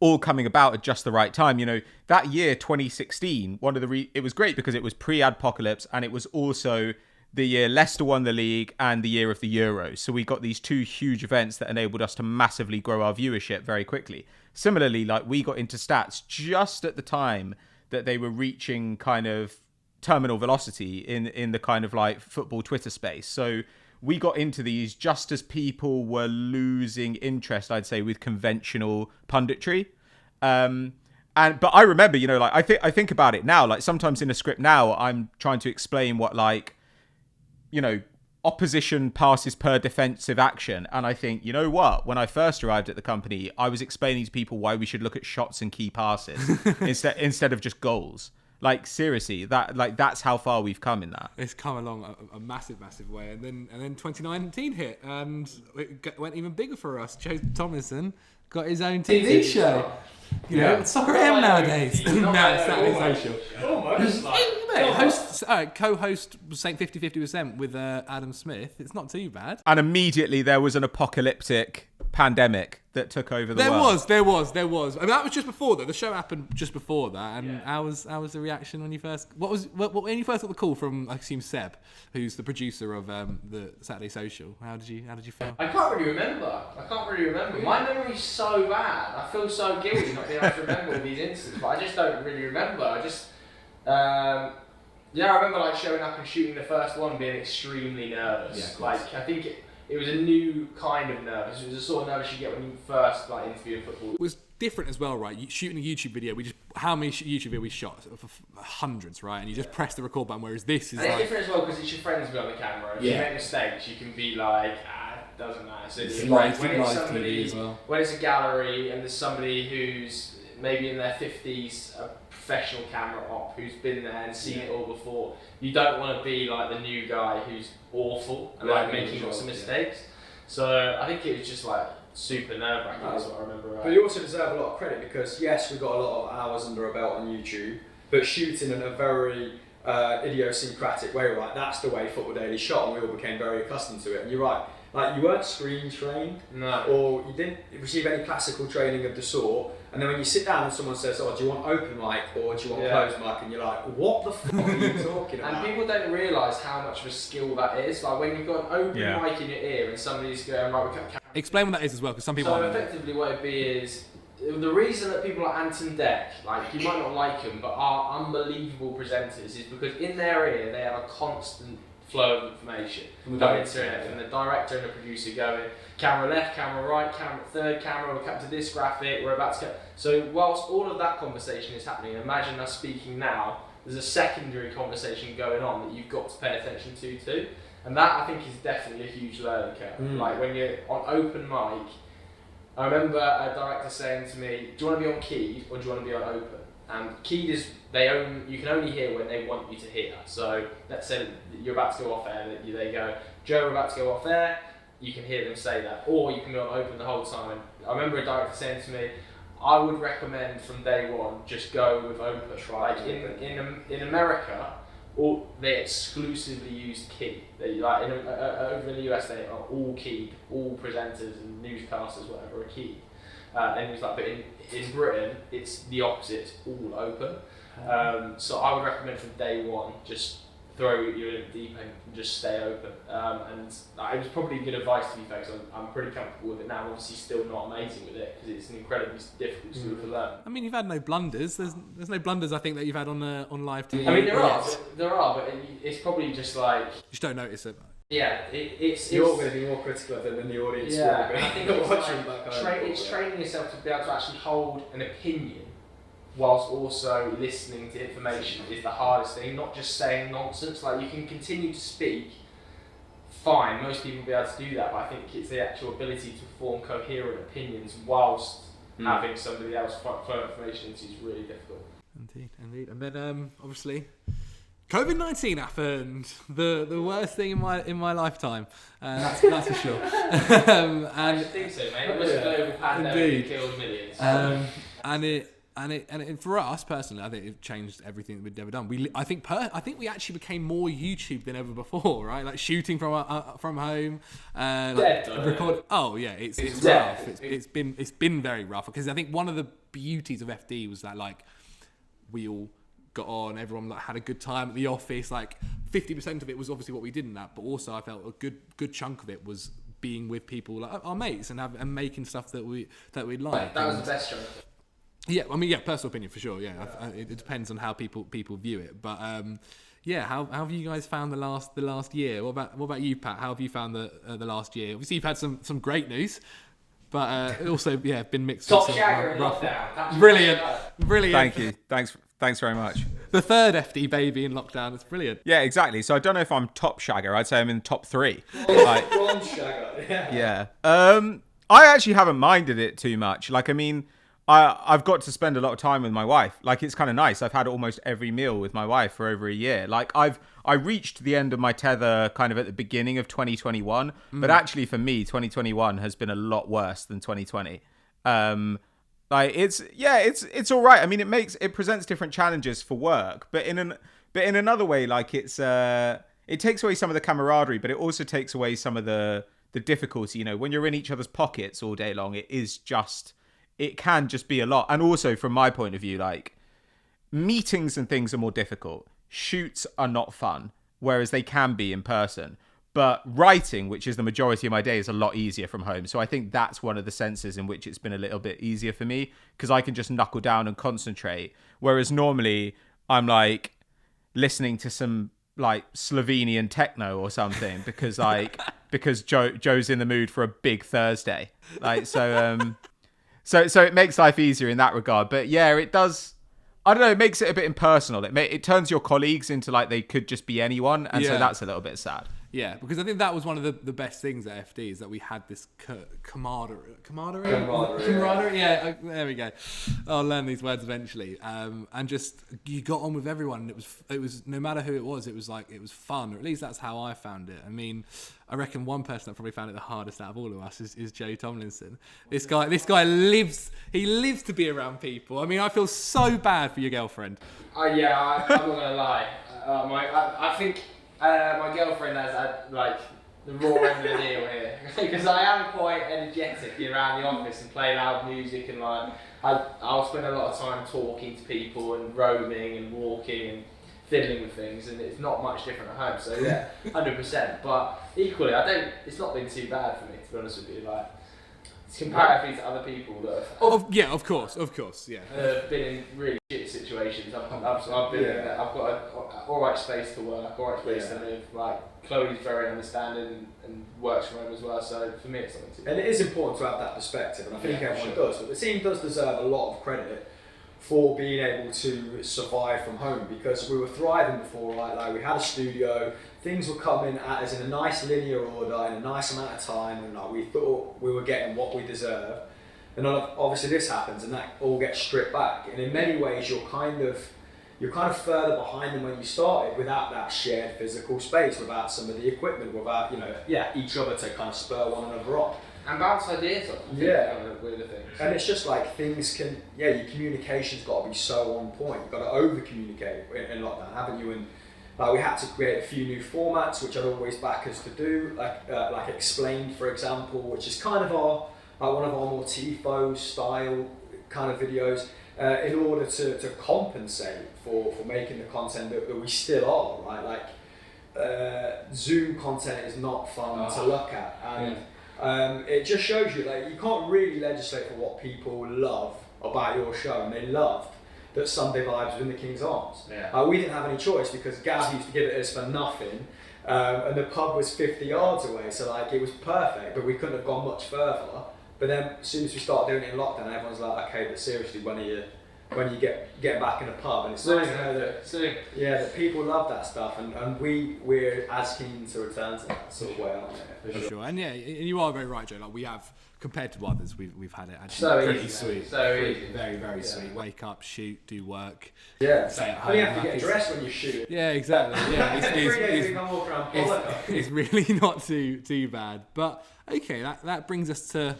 all coming about at just the right time. You know, that year, 2016, it was great because it was pre-Adpocalypse, and it was also the year Leicester won the league and the year of the Euros. So we got these two huge events that enabled us to massively grow our viewership very quickly. Similarly, like, we got into stats just at the time that they were reaching kind of terminal velocity in the kind of like football Twitter space. So we got into these just as people were losing interest, I'd say, with conventional punditry. But I remember, you know, like, I think about it now, like, sometimes in a script now, I'm trying to explain what, like, you know, opposition passes per defensive action. And I think, you know what? When I first arrived at the company, I was explaining to people why we should look at shots and key passes instead of just goals. Like, seriously, that's how far we've come in that. It's come along a massive way, and then 2019 hit, and it went even bigger for us. Joe Thomlinson got his own TV show. You know, it's Soccer AM nowadays. No, it's Saturday Social. Almost. Co-host was saying 50-50% with Adam Smith. It's not too bad. And immediately there was an apocalyptic pandemic that took over the world. There was. I mean, that was just before that. The show happened just before that. And how was the reaction when you first? When you first got the call from, I assume, Seb, who's the producer of the Saturday Social? How did you feel? I can't really remember. My memory's so bad. I feel so guilty not being able to remember all these instances, but I just don't really remember. I remember like showing up and shooting the first one, being extremely nervous. I think it was a new kind of nervous. It was the sort of nervous you get when you first like interviewing football. It was different as well, right? Shooting a YouTube video, how many YouTube videos we shot? Hundreds, right? And you just press the record button. Whereas this is and it's different as well because it's your friends be on the camera. If you make mistakes, you can be like, doesn't matter. So it's Live when it's TV somebody, as well. when it's a gallery and there's somebody who's maybe in their 50s, a professional camera op who's been there and seen it all before. You don't want to be like the new guy who's awful and like making lots of mistakes. So I think it was just like super nerve-wracking. That's what I remember. But you also deserve a lot of credit because yes, we got a lot of hours under our belt on YouTube, but shooting in a very idiosyncratic way, right? That's the way Football Daily shot, and we all became very accustomed to it. And you're right, like you weren't screen trained, or you didn't receive any classical training of the sort. And then when you sit down and someone says, "Oh, do you want open mic or do you want closed mic?" and you're like, "What the fuck are you talking about?" And people don't realise how much of a skill that is. Like when you've got an open mic in your ear and somebody's going, "Right, we can't." Explain what that is as well, because some people. So effectively, what it'd be is the reason that people like Anton Deck, like you might not like them, but are unbelievable presenters, is because in their ear they have a constant flow of information going into it, from the director and the producer going, camera left, camera right, camera third, camera, we're cut to this graphic, we're about to cut. So whilst all of that conversation is happening, imagine us speaking now, there's a secondary conversation going on that you've got to pay attention to too. And that I think is definitely a huge learning curve. Like when you're on open mic, I remember a director saying to me, "Do you want to be on keyed or do you want to be on open?" And keyed is you can only hear when they want you to hear. So let's say you're about to go off air, they go, "Joe, we're about to go off air." You can hear them say that, or you can be on open the whole time. And I remember a director saying to me, "I would recommend from day one just go with open." Like in America, they exclusively use key. They like over in the US they are all keyed. All presenters and newscasters, whatever, are keyed. And he was like, but in Britain it's the opposite. It's all open. So I would recommend from day one just throw you in the deep end and just stay open. And it was probably good advice to be fair, because I'm pretty comfortable with it now. I'm obviously still not amazing with it because it's an incredibly difficult skill to learn. I mean, you've had no blunders. There's no blunders I think that you've had on live TV. I mean, there are, but it's probably just like you just don't notice it. Yeah, it's you're going to be more critical of them than the audience will be. I think it's training yourself to be able to actually hold an opinion whilst also listening to information is the hardest thing, not just saying nonsense. Like you can continue to speak, fine, most people will be able to do that, but I think it's the actual ability to form coherent opinions whilst having somebody else flow information into is really difficult. Indeed. And then obviously COVID-19 happened, the worst thing in my lifetime. That's for sure. I think so, mate. It was a global pandemic that killed millions. And for us personally, I think it changed everything that we'd ever done. I think we actually became more YouTube than ever before, right? Like shooting from home, record. Oh yeah, it's rough. It's been very rough because I think one of the beauties of FD was that like we all got on, everyone like had a good time at the office. Like 50% of it was obviously what we did in that, but also I felt a good chunk of it was being with people like our mates and making stuff that we like. That was the best chunk. Yeah, I mean, personal opinion for sure. Yeah, it depends on how people view it. But how have you guys found the last year? What about you, Pat? How have you found the last year? Obviously, you've had some great news, but also been mixed. Top with shagger in rough. lockdown. Brilliant. Thank you. Thanks very much. The third FD baby in lockdown. It's brilliant. Yeah, exactly. So I don't know if I'm top shagger. I'd say I'm in top 3. Bronze shagger. Yeah. I actually haven't minded it too much. Like, I mean, I've got to spend a lot of time with my wife. Like, it's kind of nice. I've had almost every meal with my wife for over a year. Like, I reached the end of my tether kind of at the beginning of 2021. But actually, for me, 2021 has been a lot worse than 2020. Like, it's all right. I mean, it presents different challenges for work, but in another way, like it takes away some of the camaraderie, but it also takes away some of the difficulty. You know, when you're in each other's pockets all day long, it can just be a lot. And also, from my point of view, like meetings and things are more difficult. Shoots are not fun, whereas they can be in person. But writing, which is the majority of my day, is a lot easier from home. So I think that's one of the senses in which it's been a little bit easier for me because I can just knuckle down and concentrate. Whereas normally I'm like listening to some like Slovenian techno or something because Joe's in the mood for a big Thursday. Like so it makes life easier in that regard. But yeah, it does. I don't know. It makes it a bit impersonal. It turns your colleagues into like they could just be anyone, and so that's a little bit sad. Yeah, because I think that was one of the best things at FD is that we had this camaraderie. Yeah, there we go. I'll learn these words eventually. And just you got on with everyone. And it was no matter who it was like it was fun, or at least that's how I found it. I mean, I reckon one person that probably found it the hardest out of all of us is Joe Thomlinson. This guy lives to be around people. I mean, I feel so bad for your girlfriend. I'm not gonna lie. I think my girlfriend has had like the raw end of the deal here because I am quite energetic around the office and play loud music and like I'll spend a lot of time talking to people and roaming and walking and fiddling with things, and it's not much different at home. So yeah, 100%. But equally, it's not been too bad for me, to be honest with you. Like comparatively to other people that have, of course, yeah. Been in really shit situations. I've been in that. I've got an alright space to work, alright space to live. Like Chloe's very understanding and works from home as well. So for me, it's something to. And it is important to have that perspective, and I think everyone does. But the team does deserve a lot of credit for being able to survive from home, because we were thriving before, right? Like we had a studio, things were coming at us in a nice linear order in a nice amount of time, and like we thought we were getting what we deserve. And obviously this happens, and that all gets stripped back. And in many ways, you're kind of further behind than when you started, without that shared physical space, without some of the equipment, without each other to kind of spur one another on. And bounce ideas off. With the things. And it's just like things can, your communication's got to be so on point. You've got to over communicate in lockdown, haven't you? And like we had to create a few new formats, which I'd always back us to do, like Explained, for example, which is kind of one of our more TIFO style kind of videos, in order to compensate for making the content that we still are, right? Like Zoom content is not fun to look at, and it just shows you like you can't really legislate for what people love about your show, and they loved that Sunday Vibes was in the King's Arms. We didn't have any choice because Gav used to give it us for nothing, and the pub was 50 yards away, so like it was perfect, but we couldn't have gone much further. But then as soon as we started doing it in lockdown, everyone's like, okay, but seriously, when you get back in a pub, and it's nice to know that people love that stuff, and we're as keen to return to that sort of way, aren't we? For sure. And you are very right, Joe. Like we have, compared to others, we've had it actually so pretty easy, sweet. So easy. Very, very sweet. Wake up, shoot, do work. Yeah. Stay at You home. have to get dressed when you shoot. Yeah, exactly. Yeah, it's it's really not too bad. But okay, that brings us to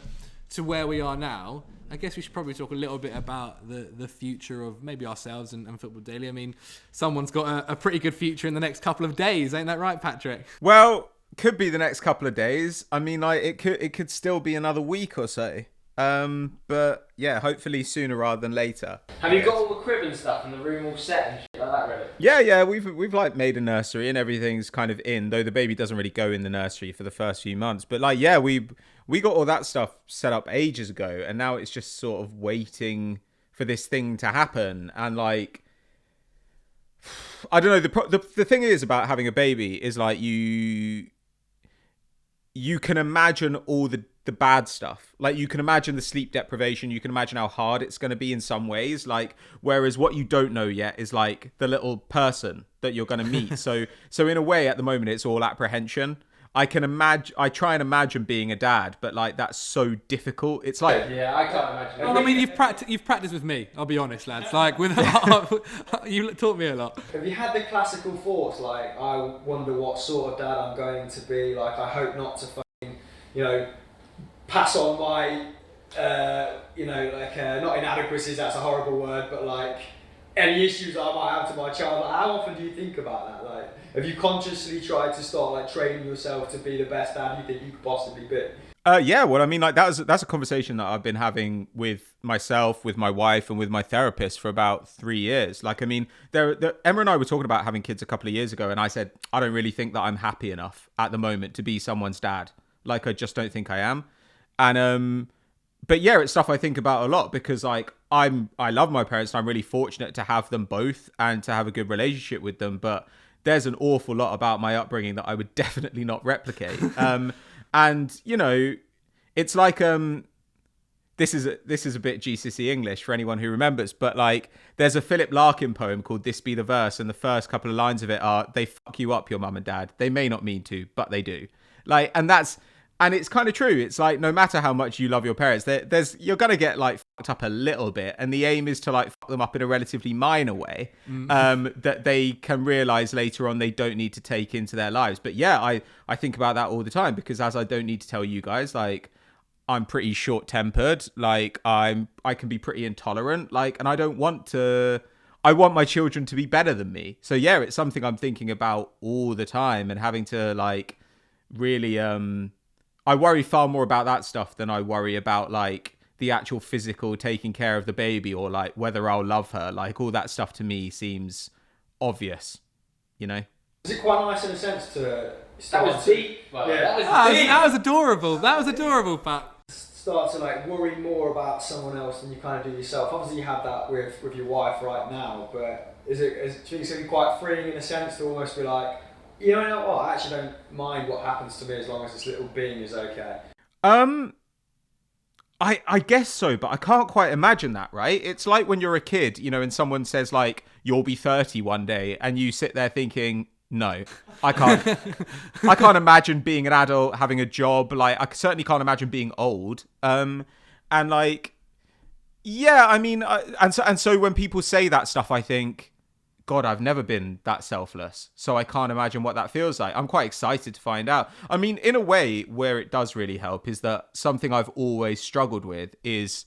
where we are now. I guess we should probably talk a little bit about the future of maybe ourselves and Football Daily. I mean, someone's got a pretty good future in the next couple of days, ain't that right, Patrick? Well, could be the next couple of days. I mean, like it could still be another week or so. But yeah, hopefully sooner rather than later. Have you got all the crib and stuff and the room all set and shit like that ready? Yeah, we've like made a nursery and everything's kind of in, though the baby doesn't really go in the nursery for the first few months. But like, yeah, we got all that stuff set up ages ago, and now it's just sort of waiting for this thing to happen. And like, I don't know, the thing is about having a baby is like you can imagine all the bad stuff. Like you can imagine the sleep deprivation, you can imagine how hard it's going to be in some ways, like whereas what you don't know yet is like the little person that you're going to meet. so in a way at the moment it's all apprehension. I try and imagine being a dad, but like that's so difficult. It's like I can't imagine. Well, I mean, you've practiced with me. I'll be honest, lads. Like you taught me a lot. Have you had the classical thoughts like, I wonder what sort of dad I'm going to be? Like, I hope not to fucking, pass on my, not inadequacies. That's a horrible word, but like any issues I might have to my child. Like, how often do you think about that? Like, have you consciously tried to start like training yourself to be the best dad you think you could possibly be? Yeah, well, I mean, like that's a conversation that I've been having with myself, with my wife, and with my therapist for about 3 years. Like, I mean, Emma and I were talking about having kids a couple of years ago, and I said I don't really think that I'm happy enough at the moment to be someone's dad. Like, I just don't think I am. And but yeah, it's stuff I think about a lot because like I love my parents and I'm really fortunate to have them both and to have a good relationship with them. But there's an awful lot about my upbringing that I would definitely not replicate. And it's like this is a bit GCSE English for anyone who remembers, but like there's a Philip Larkin poem called This Be the Verse, and the first couple of lines of it are, they fuck you up, your mum and dad. They may not mean to, but they do. Like, and it's kind of true. It's like, no matter how much you love your parents, you're going to get like fucked up a little bit. And the aim is to like fuck them up in a relatively minor way, that they can realize later on they don't need to take into their lives. But yeah, I think about that all the time, because as I don't need to tell you guys, like, I'm pretty short-tempered. Like, I can be pretty intolerant. Like, and I want my children to be better than me. So yeah, it's something I'm thinking about all the time, and having to like really, I worry far more about that stuff than I worry about like the actual physical taking care of the baby, or like whether I'll love her. Like, all that stuff to me seems obvious, you know? Is it quite nice in a sense to... That was deep. Yeah. That was adorable. That was adorable, Pat. Start to like worry more about someone else than you kind of do yourself. Obviously you have that with your wife right now, but do you think it's going to be quite freeing in a sense to almost be like, you know what, I actually don't mind what happens to me as long as this little being is okay? I guess so, but I can't quite imagine that, right? It's like when you're a kid, you know, and someone says like, you'll be 30 one day, and you sit there thinking, no, I can't. I can't imagine being an adult, having a job. Like, I certainly can't imagine being old. And like, yeah, I mean, and so when people say that stuff, I think, God, I've never been that selfless, so I can't imagine what that feels like. I'm quite excited to find out. I mean, in a way, where it does really help is that something I've always struggled with is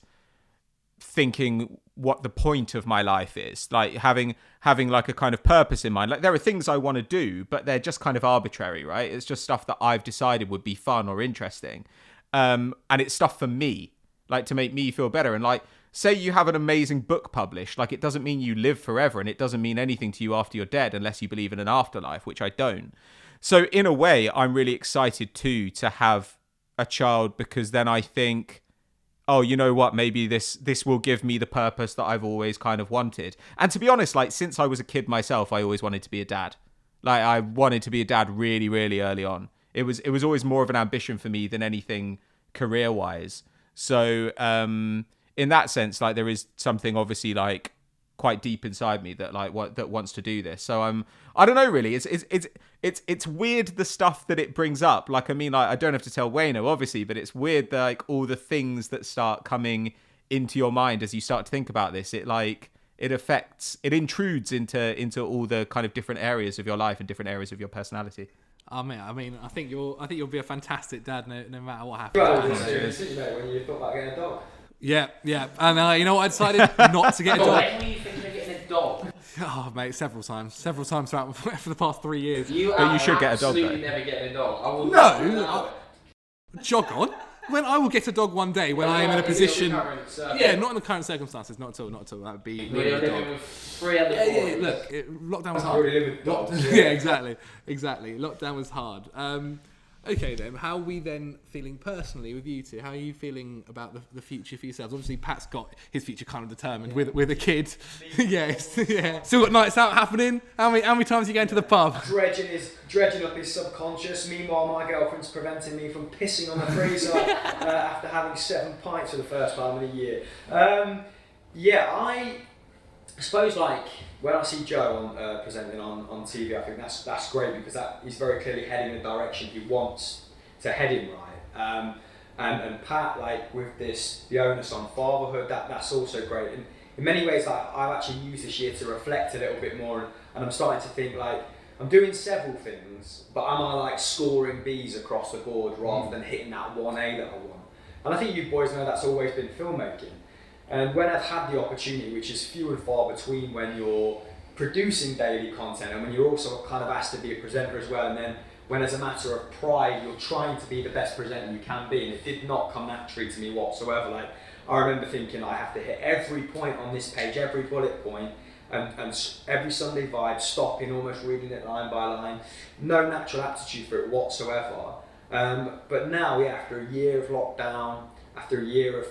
thinking what the point of my life is, like having like a kind of purpose in mind. Like, there are things I want to do, but they're just kind of arbitrary, right? It's just stuff that I've decided would be fun or interesting, and it's stuff for me, like to make me feel better. And like, say you have an amazing book published, like, it doesn't mean you live forever, and it doesn't mean anything to you after you're dead unless you believe in an afterlife, which I don't. So in a way, I'm really excited too to have a child, because then I think, oh, you know what, maybe this will give me the purpose that I've always kind of wanted. And to be honest, like, since I was a kid myself, I always wanted to be a dad. Like, I wanted to be a dad really, really early on. It was always more of an ambition for me than anything career-wise. So, in that sense, like, there is something obviously like quite deep inside me that like that wants to do this. So I don't know really. It's weird, the stuff that it brings up. Like, I mean, like, I don't have to tell Wayno obviously, but it's weird that like all the things that start coming into your mind as you start to think about this. It intrudes into all the kind of different areas of your life and different areas of your personality. I mean, I think you'll be a fantastic dad no matter what happens. Right, when you thought about getting a dog. Yeah, and you know what, I decided not to get a dog. When were you thinking of getting a dog? Oh, mate, several times throughout for the past 3 years. But you should get a dog, though. Absolutely never getting a dog. I will No, jog on. When I will get a dog one day, when I am in a position. Not in the current circumstances, not at all. That would be. You're living with 3 other boys. Yeah. Look, lockdown was hard. Yeah, exactly. Lockdown was hard. Okay then, how are we then feeling personally with you two? How are you feeling about the future for yourselves? Obviously, Pat's got his future kind of determined with a kid. Yes, yeah. Still got nights out happening. How many times are you going to the pub? Dredging up his subconscious. Meanwhile, my girlfriend's preventing me from pissing on the freezer after having 7 pints for the first time in a year. I suppose, like, when I see Joe presenting on TV, I think that's great, because he's very clearly heading the direction he wants to head in, right? And Pat, like, with the onus on fatherhood, that's also great. And in many ways, like, I've actually used this year to reflect a little bit more, and I'm starting to think, like, I'm doing several things, but am I like scoring B's across the board rather than hitting that 1A that I want? And I think you boys know that's always been filmmaking. And when I've had the opportunity, which is few and far between when you're producing daily content and when you're also kind of asked to be a presenter as well, and then when as a matter of pride you're trying to be the best presenter you can be, and it did not come naturally to me whatsoever. Like, I remember thinking I have to hit every point on this page, every bullet point, and every Sunday vibe, stopping, almost reading it line by line. No natural aptitude for it whatsoever. But now, after a year of lockdown, after a year of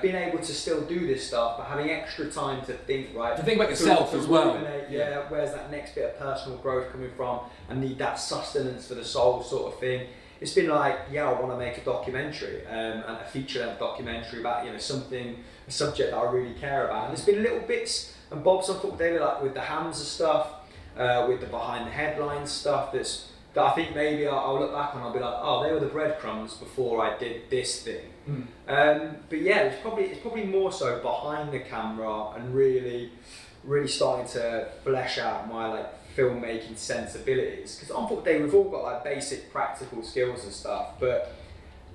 being able to still do this stuff, but having extra time to think, right? To think about yourself as well. Where's that next bit of personal growth coming from? I need that sustenance for the soul sort of thing. it's been like, yeah, I want to make a documentary and a feature-length documentary about a subject that I really care about. And there's been little bits and bobs on Football Daily, like with the Hamza stuff, with the behind the headlines stuff. That I think maybe I'll look back and I'll be like, oh, they were the breadcrumbs before I did this thing. But yeah, it's probably more so behind the camera and really starting to flesh out my like filmmaking sensibilities. Because on Football Day we've all got like basic practical skills and stuff, but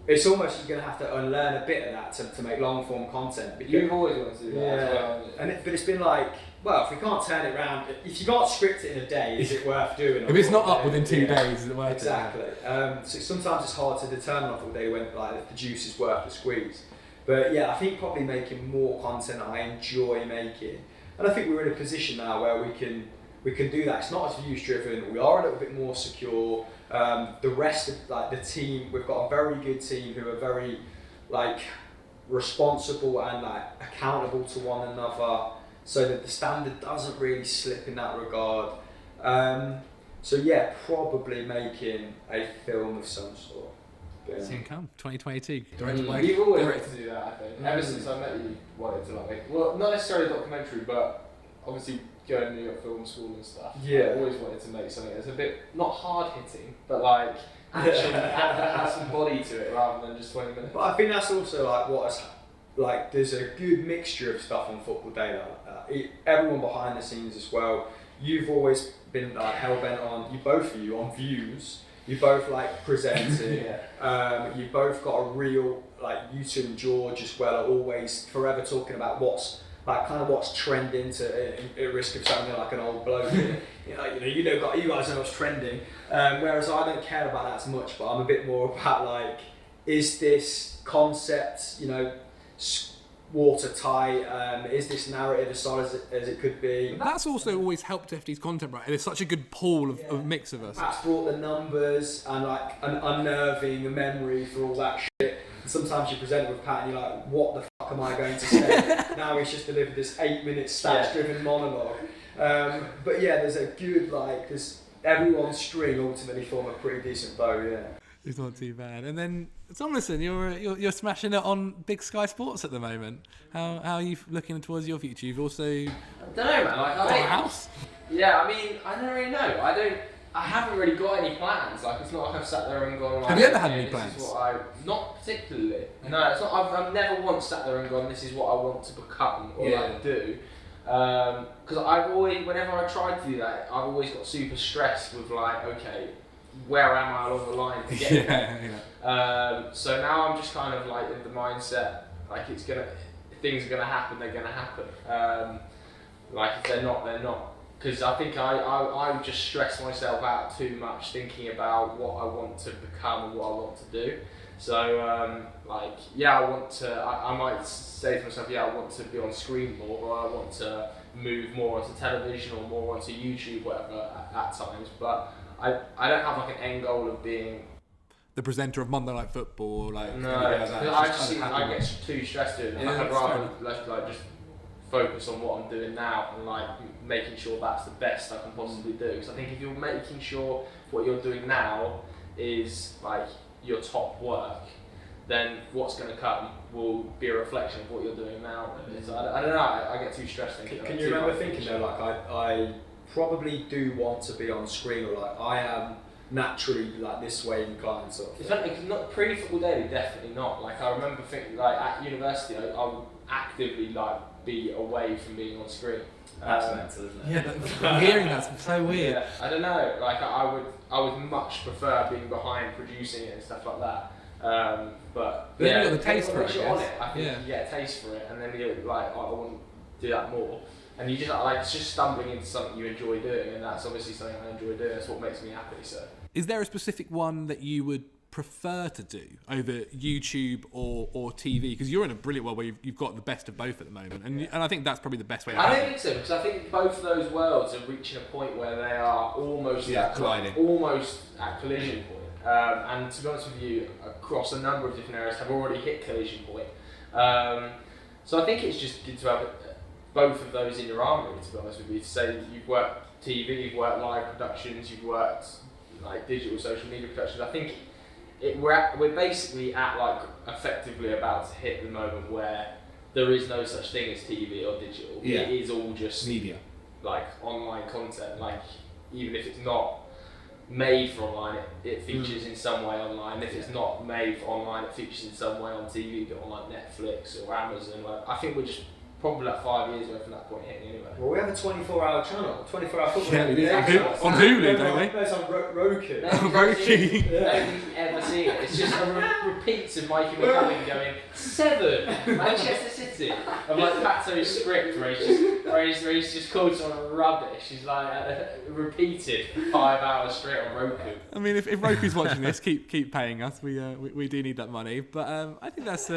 it's almost you're going to have to unlearn a bit of that to make long form content. Because, You've always wanted to do that as well. But it's been like, well, if we can't turn it around, if you can't script it in a day, is it worth doing? If it's not up within 2 days, is it worth exactly. it? So sometimes it's hard to determine off the day when like the juice is worth the squeeze. But yeah, I think probably making more content I enjoy making, and I think we're in a position now where we can do that. It's not as views driven. We are a little bit more secure. The rest of like the team, we've got a very good team who are very like responsible and like accountable to one another, so that the standard doesn't really slip in that regard. So yeah, probably making a film of some sort. Yeah. Soon come 2022. Directed by You've always wanted to do that, I think. Ever since I met you, wanted to like, well, not necessarily a documentary, but obviously going to New York Film School and stuff. Yeah. I always wanted to make something that's a bit not hard hitting, but like actually has some body to it rather than just 20 minutes. But I think that's also like like there's a good mixture of stuff on Football Day like that. Everyone behind the scenes as well. You've always been like hell bent on both of you on views. You both like presenting. You both got a real like you two and George as well are always forever talking about what's trending at risk of sounding like an old bloke. You guys know what's trending. Whereas I don't care about that as much, but I'm a bit more about like, is this concept watertight? Is this narrative as solid as it could be? That's also always helped FD's content, right? There's such a good pool of mix of us. Perhaps brought the numbers and like an unnerving memory for all that shit. And sometimes you present it with Pat and you're like, what the fuck am I going to say? Now he's just delivered this 8-minute stats-driven monologue. But yeah, there's a good there's everyone's string ultimately form a pretty decent bow, yeah. It's not too bad. And then Thomlinson, you're smashing it on Big Sky Sports at the moment. How are you looking towards your future? You've also I don't know, man. Like, got a house. Yeah, I mean, I don't really know. I haven't really got any plans. Like, it's not like I've sat there and gone. Like, Have you ever had any plans? Not particularly. No, it's not. I've never once sat there and gone, "This is what I want to become or like do." Because I've always, whenever I tried to do that, I've always got super stressed with like, okay, where am I along the line to get there? So now I'm just kind of like in the mindset, like things are gonna happen, they're gonna happen. Like if they're not, they're not. Because I think I just stress myself out too much thinking about what I want to become and what I want to do. So I might say to myself, I want to be on screen more, or I want to move more onto television or more onto YouTube, whatever at times. But I don't have like an end goal of being the presenter of Monday Night Football, no. I get too stressed doing it. Yeah, I'd rather like just focus on what I'm doing now and like making sure that's the best I can possibly do. Because I think if you're making sure what you're doing now is like your top work, then what's going to come will be a reflection of what you're doing now. So I don't know. I get too stressed thinking. Can you remember thinking though, like I probably do want to be on screen, or like I am naturally like this way inclined sort of. It's funny because not pre-Football Daily, definitely not. Like I remember thinking like at university, I would actively like be away from being on screen. That's mental, isn't it? Yeah, hearing that's so weird. Yeah, I don't know. Like I would much prefer being behind producing it and stuff like that. But then you got the taste for it, I think you get a taste for it, and then you're like, I want to do that more. And you just like it's just stumbling into something you enjoy doing, and that's obviously something I enjoy doing. That's what makes me happy. So, is there a specific one that you would prefer to do over YouTube or TV? Because you're in a brilliant world where you've got the best of both at the moment, and I think that's probably the best way to I have don't think so, because I think both of those worlds are reaching a point where they are almost colliding, almost at collision point. And to be honest with you, across a number of different areas have already hit collision point. So I think it's just good to have both of those in your armoury, to be honest with you, to say that you've worked TV, you've worked live productions, you've worked like digital social media productions. I think we're basically at like effectively about to hit the moment where there is no such thing as TV or digital. Yeah. It is all just Media. like online content. Like even if it's not made for online, it features in some way online. If it's not made for online, it features in some way on TV, but on like Netflix or Amazon. Like, I think we're just probably like 5 years away from that point hitting anyway. Well, we have a 24-hour channel, 24-hour football. Yeah, we do. Yeah. On Hulu, don't we? No, it's on Roku. Nobody ever see it. It's just repeats of Mikey McCollum going 7 Manchester City of like Pato's script where he's just called someone rubbish. He's like repeated for 5 hours straight on Roku. I mean, if Roku's watching this, keep paying us. We do need that money. But I think that's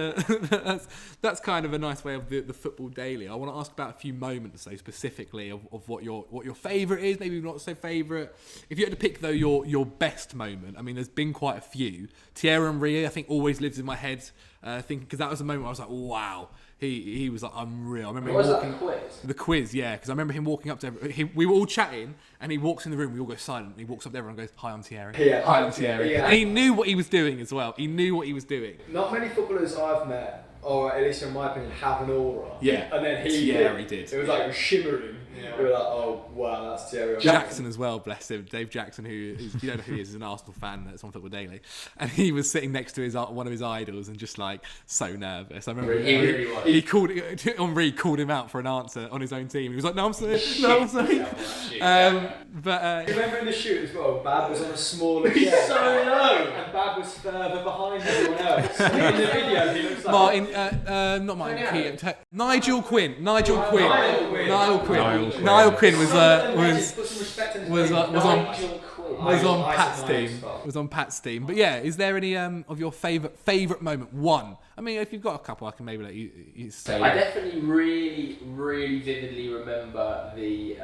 kind of a nice way of the football daily. I want to ask about a few moments, though, specifically of what your favourite is. Maybe not so favourite. If you had to pick though your best moment, I mean, there's been quite a few. Thierry Henry, I think, always lives in my head. Thinking because that was a moment where I was like, wow. He was like unreal. I remember What was walking, that, the quiz? The quiz, yeah, because I remember him walking up to we were all chatting, and he walks in the room. We all go silent. And he walks up to everyone and goes, "Hi, I'm Thierry." Yeah, hi, I'm Thierry. yeah. And he knew what he was doing as well. He knew what he was doing. Not many footballers I've met, or at least in my opinion, have an aura. Yeah, And then Thierry did. It was like shimmering. Yeah. We were like, oh wow, that's Thierry. Jackson as well, bless him. Dave Jackson, who is, you don't know who he is, is an Arsenal fan that's on Football Daily, and he was sitting next to one of his idols and just like so nervous. I remember he called Henri called him out for an answer on his own team. He was like, "No, I'm sorry, no, I'm sorry." Remember in the shoot as well, Bab was on a smaller chair. So low. And Bab was further behind everyone else. In the video, he looks like Martin, not Martin Keaton, Nigel Quinn. Niall Quinn Put some respect in his name. was on Pat's team. Was on Pat's team. But yeah, is there any of your favourite moment? One. I mean, if you've got a couple, I can maybe let you say. I definitely really vividly remember the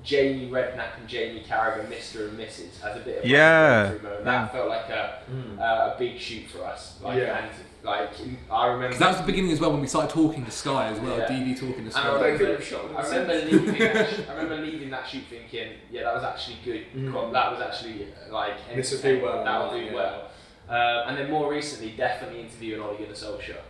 Jamie Redknapp and Jamie Carragher Mr. and Mrs. as a bit of a breakthrough moment. That felt like a big shoot for us. And I remember that was the beginning as well when we started talking to Sky as well. DV talking to Sky. I remember leaving that shoot thinking, yeah, that was actually good. That was actually like this will do well. That will do well. And then more recently, definitely interviewing Ole Gunnar Solskjaer.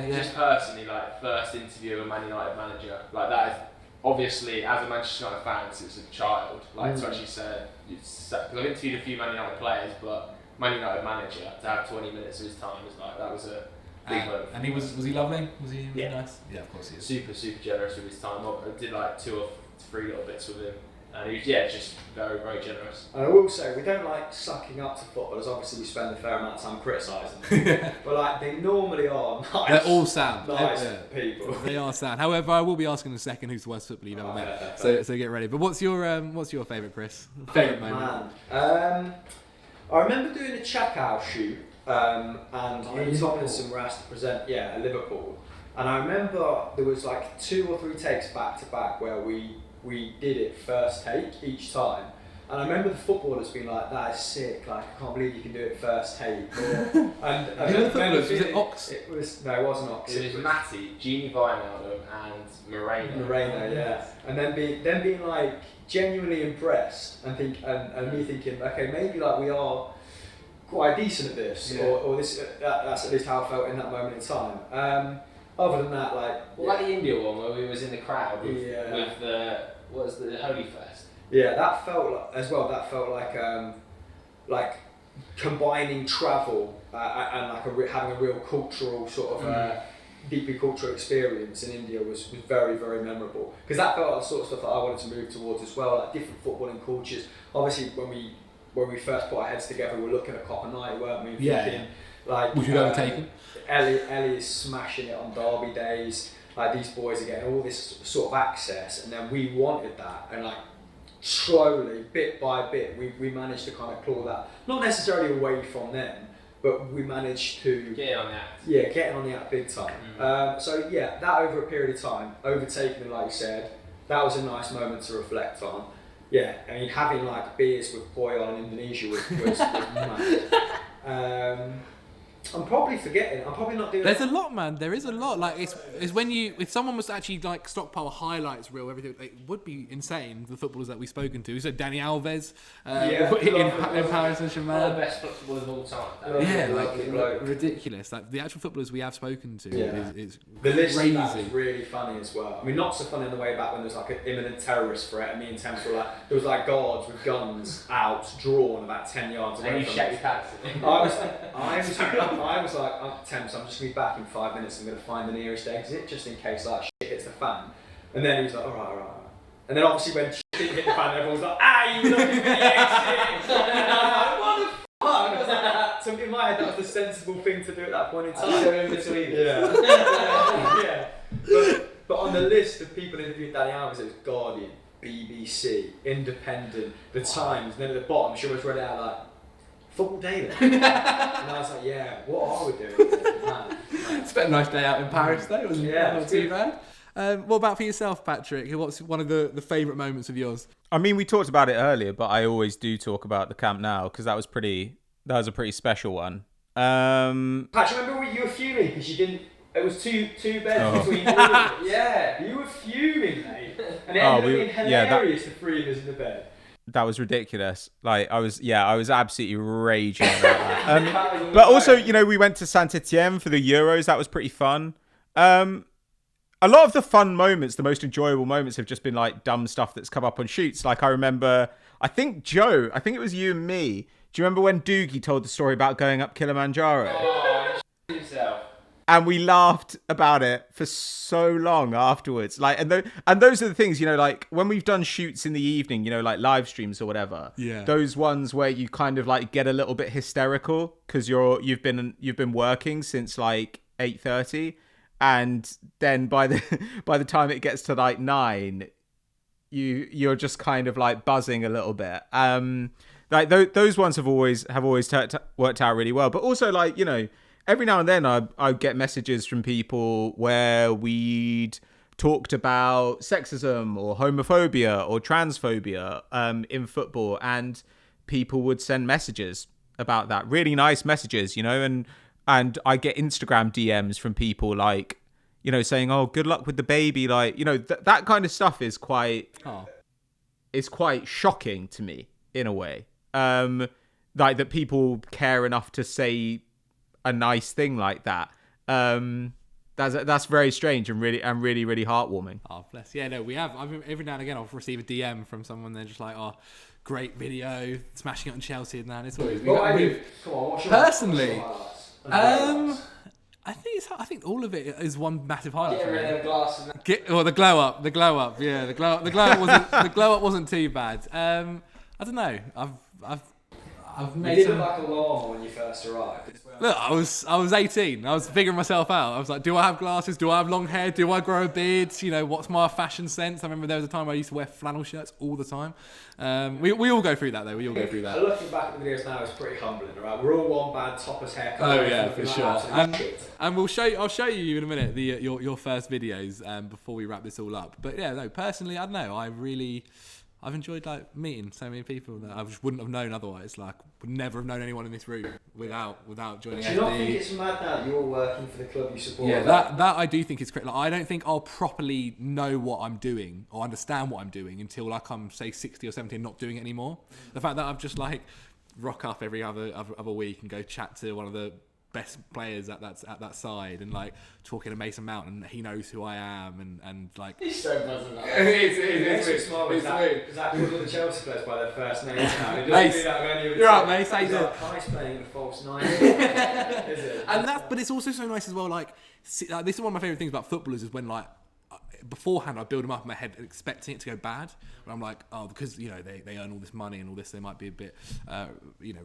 Just personally, like first interview of a Man United manager. Like that is obviously, as a Manchester United fan, since a child, to actually say, because I've interviewed a few Man United players, but Man United manager to have 20 minutes of his time is like that was a big moment. And was he lovely? Was he nice? Yeah, of course he is. Super generous with his time. I did like 2 or 3 little bits with him, and he was just very generous. And I will say, we don't like sucking up to footballers. Obviously, we spend a fair amount of time criticising them, but like they normally are nice. They're all sound. Nice people. They are sound. However, I will be asking in a second who's the worst footballer you've ever met. So get ready. But what's your favourite, Chris? Favourite moment? I remember doing a checkout shoot, and me and Thomlinson were asked to present, at Liverpool. And I remember there was like 2 or 3 takes back to back where we did it first take each time. And I remember the footballers being like, "That is sick! Like, I can't believe you can do it first take." Was it Ox? It wasn't Ox. It was Matty, Genie Wijnaldum, and Moreno, yeah. And then being like genuinely impressed and me thinking, okay, maybe like we are quite decent at this, or this. That's at least how I felt in that moment in time. Other than that, like the India one where we was in the crowd with the Holy Fest. Yeah, that felt like, as well. That felt like combining travel and like having a real cultural sort of deeply cultural experience in India was very memorable, because that felt like the sort of stuff that I wanted to move towards as well. Like different footballing cultures. Obviously, when we first put our heads together, we were looking at Copper Night, weren't we? Thinking, like, would you go and take him? Ellie is smashing it on derby days. Like these boys are getting all this sort of access, and then we wanted that, and like slowly, bit by bit, we managed to kind of claw that, not necessarily away from them, but we managed to get on the act. Yeah, getting on the act big time. So yeah, that over a period of time, overtaking it, like you said, that was a nice moment to reflect on. Yeah, I mean, having like beers with Poyol in Indonesia was mad. I'm probably forgetting. I'm probably not doing. There's a lot, man. There is a lot. Like it's when if someone was to actually like stockpile a highlights reel, everything, it would be insane. The footballers that we've spoken to. So Danny Alves in Paris Saint-Germain. One of the best footballers of all time. Yeah, like ridiculous. Like the actual footballers we have spoken to is the list crazy. of that is really funny as well. I mean, not so funny in the way back when there was like an imminent terrorist threat, and me and Thames were like, there was like guards with guns out, drawn about 10 yards away. And you from shake us. your pants. I was like, Thames, I'm just gonna be back in 5 minutes. I'm gonna find the nearest exit just in case like shit hits the fan. And then he was like, all right. And then obviously when shit didn't hit the fan, everyone was like, you looking for the exit? And I was like, what the fuck? I was like, so in my head, that was the sensible thing to do at that point in time. So in between. Yeah. But on the list of people interviewing Danny Alves, it was Guardian, BBC, Independent, The Times, and then at the bottom, she always read it out like, Football Daily. And I was like, yeah, what are we doing? Man. Spent a nice day out in Paris though. It wasn't not too bad. What about for yourself, Patrick? What's one of the favourite moments of yours? I mean, we talked about it earlier, but I always do talk about the Camp Nou because that was a pretty special one. Pat, remember when you were fuming because you didn't? It was two beds between you. Yeah, you were fuming, mate, and it ended up being hilarious. The three of us in the bed. That was ridiculous. Like I was absolutely raging about that. But also, we went to Saint-Etienne for the Euros. That was pretty fun. A lot of the fun moments, the most enjoyable moments, have just been like dumb stuff that's come up on shoots. Like I remember, I think it was you and me. Do you remember when Doogie told the story about going up Kilimanjaro? Oh, yourself. And we laughed about it for so long afterwards. Like, and those are the things, like when we've done shoots in the evening, like live streams or whatever. Yeah. Those ones where you kind of like get a little bit hysterical because you've been working since like 8:30, and then by the time it gets to like 9, you're just kind of like buzzing a little bit. Like those ones have always worked out really well. But also like every now and then I get messages from people where we'd talked about sexism or homophobia or transphobia in football, and people would send messages about that, really nice messages, and I get Instagram DMs from people like, saying, "Oh, good luck with the baby," like, that kind of stuff is quite shocking to me in a way. Like that people care enough to say a nice thing like that. That's very strange and really really heartwarming. Oh bless. Yeah, no, we have. Every now and again I'll receive a DM from someone. They're just like, "Oh, great video, smashing it on Chelsea," and that. It's always Come on, what's your personally. highlights? I think all of it is one massive highlight. Get rid of them glasses. The glow up. Yeah, the glow up wasn't too bad. I don't know. I've You made did some. look like a llama when you first arrived. Look, I was 18. I was figuring myself out. I was like, do I have glasses? Do I have long hair? Do I grow a beard? What's my fashion sense? I remember there was a time where I used to wear flannel shirts all the time. We all go through that though. We all go through that. Looking back at the videos now, it's pretty humbling, right? We're all one bad topless haircut. Oh yeah, for sure. And we'll I'll show you in a minute your first videos before we wrap this all up. But yeah, no, personally, I don't know. I've enjoyed like meeting so many people that I just wouldn't have known otherwise. Like, would never have known anyone in this room without joining. Do you not think it's mad now that you're working for the club you support? Yeah, that I do think is correct. Like, I don't think I'll properly know what I'm doing or understand what I'm doing until like I'm say 60 or 70 and not doing it anymore. The fact that I've just like rock up every other week and go chat to one of the best players at that side and like talking to Mason Mount, and he knows who I am and like He's so buzzing up. It's smart with that all the Chelsea players by their first names now. It doesn't Mace, do that with any of you're right, Mace. How you doing? Kai's playing the false 9. Is it? But it's also so nice as well. Like, this is one of my favourite things about footballers is when like beforehand I build them up in my head expecting it to go bad. When I'm like, oh, because they earn all this money and all this, they might be a bit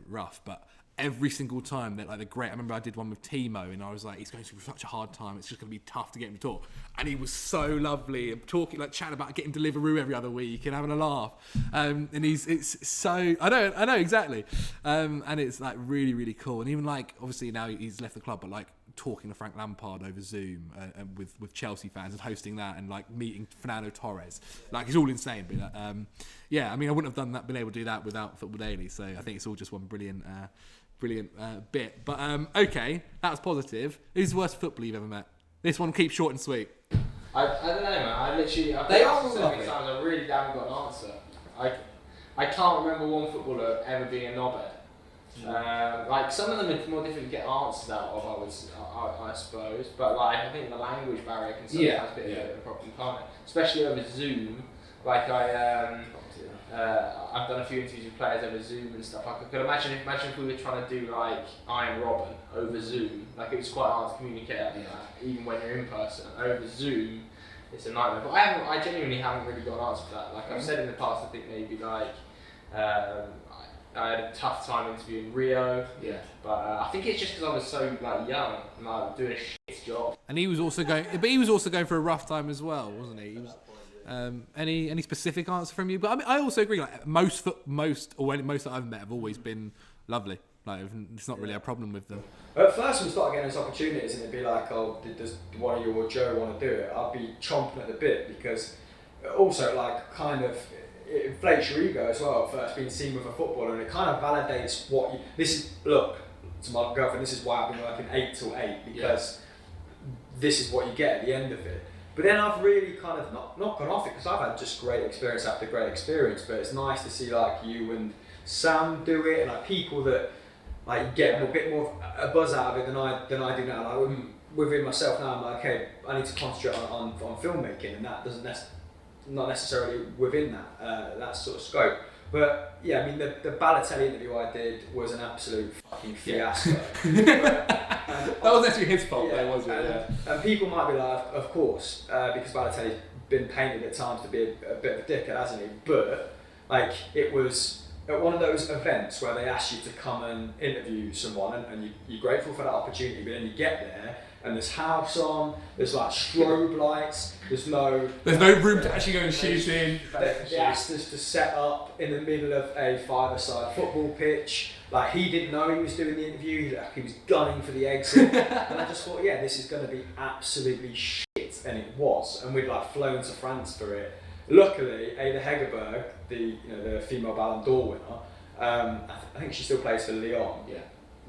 rough, but every single time that like they're great. I remember I did one with Timo and I was like, he's going through such a hard time, it's just going to be tough to get him to talk, and he was so lovely and talking, like chatting about getting Deliveroo every other week and having a laugh, and it's so I know exactly, and it's like really really cool. And even like obviously now he's left the club, but like talking to Frank Lampard over Zoom and with Chelsea fans and hosting that and like meeting Fernando Torres, like it's all insane. But I mean I wouldn't have been able to do that without Football Daily, so I think it's all just one brilliant brilliant bit. But okay, that's positive. Who's the worst footballer you've ever met? This one keeps short and sweet. I don't know, man. I've They been are asked so lovely. many times. I really haven't got an answer. I can't remember one footballer ever being a knobhead. Like some of them are more difficult to get answers out of, I suppose. But like I think the language barrier can sometimes be a bit of a problem, can't it? Especially over Zoom. Like I've done a few interviews with players over Zoom and stuff. I could imagine if we were trying to do like Iron Robin over Zoom. Like it was quite hard to communicate even when you're in person. Over Zoom, it's a nightmare. But I genuinely haven't really got an answer for that. Like I've said in the past, I think maybe like I had a tough time interviewing Rio. Yeah. But I think it's just because I was so like young and like doing a shit job. And he was also going for a rough time as well, wasn't he? He was, any specific answer from you? But I mean, I also agree. Like most that I've met have always been lovely. Like it's not really a problem with them. At first, when we started getting those opportunities, and it'd be like, "Oh, does one of you or Joe want to do it?" I'd be chomping at the bit because also like kind of it inflates your ego as well. First being seen with a footballer, and it kind of validates what you. Look to my girlfriend. This is why I've been working 8 till 8 because this is what you get at the end of it. But then I've really kind of not gone off it because I've had just great experience after great experience. But it's nice to see like you and Sam do it, and like people that like get a bit more a buzz out of it than I do now. Like within myself now, I'm like, okay, I need to concentrate on filmmaking, and that doesn't not necessarily within that sort of scope. But yeah, I mean the Balotelli interview I did was an absolute fucking fiasco. That was actually his fault, though, wasn't it? And people might be like, of course, because Balotelli's been painted at times to be a bit of a dickhead, hasn't he? But like it was at one of those events where they ask you to come and interview someone, and you're grateful for that opportunity, but then you get there and there's house on, there's like strobe lights, there's no room to actually go and shoot in. They asked us to set up in the middle of a five-a-side football pitch. Like he didn't know he was doing the interview, he was gunning for the exit. And I just thought, yeah, this is going to be absolutely shit, and it was. And we'd like flown to France for it. Luckily, Ada Hegerberg, the female Ballon d'Or winner, I think she still plays for Lyon. Yeah.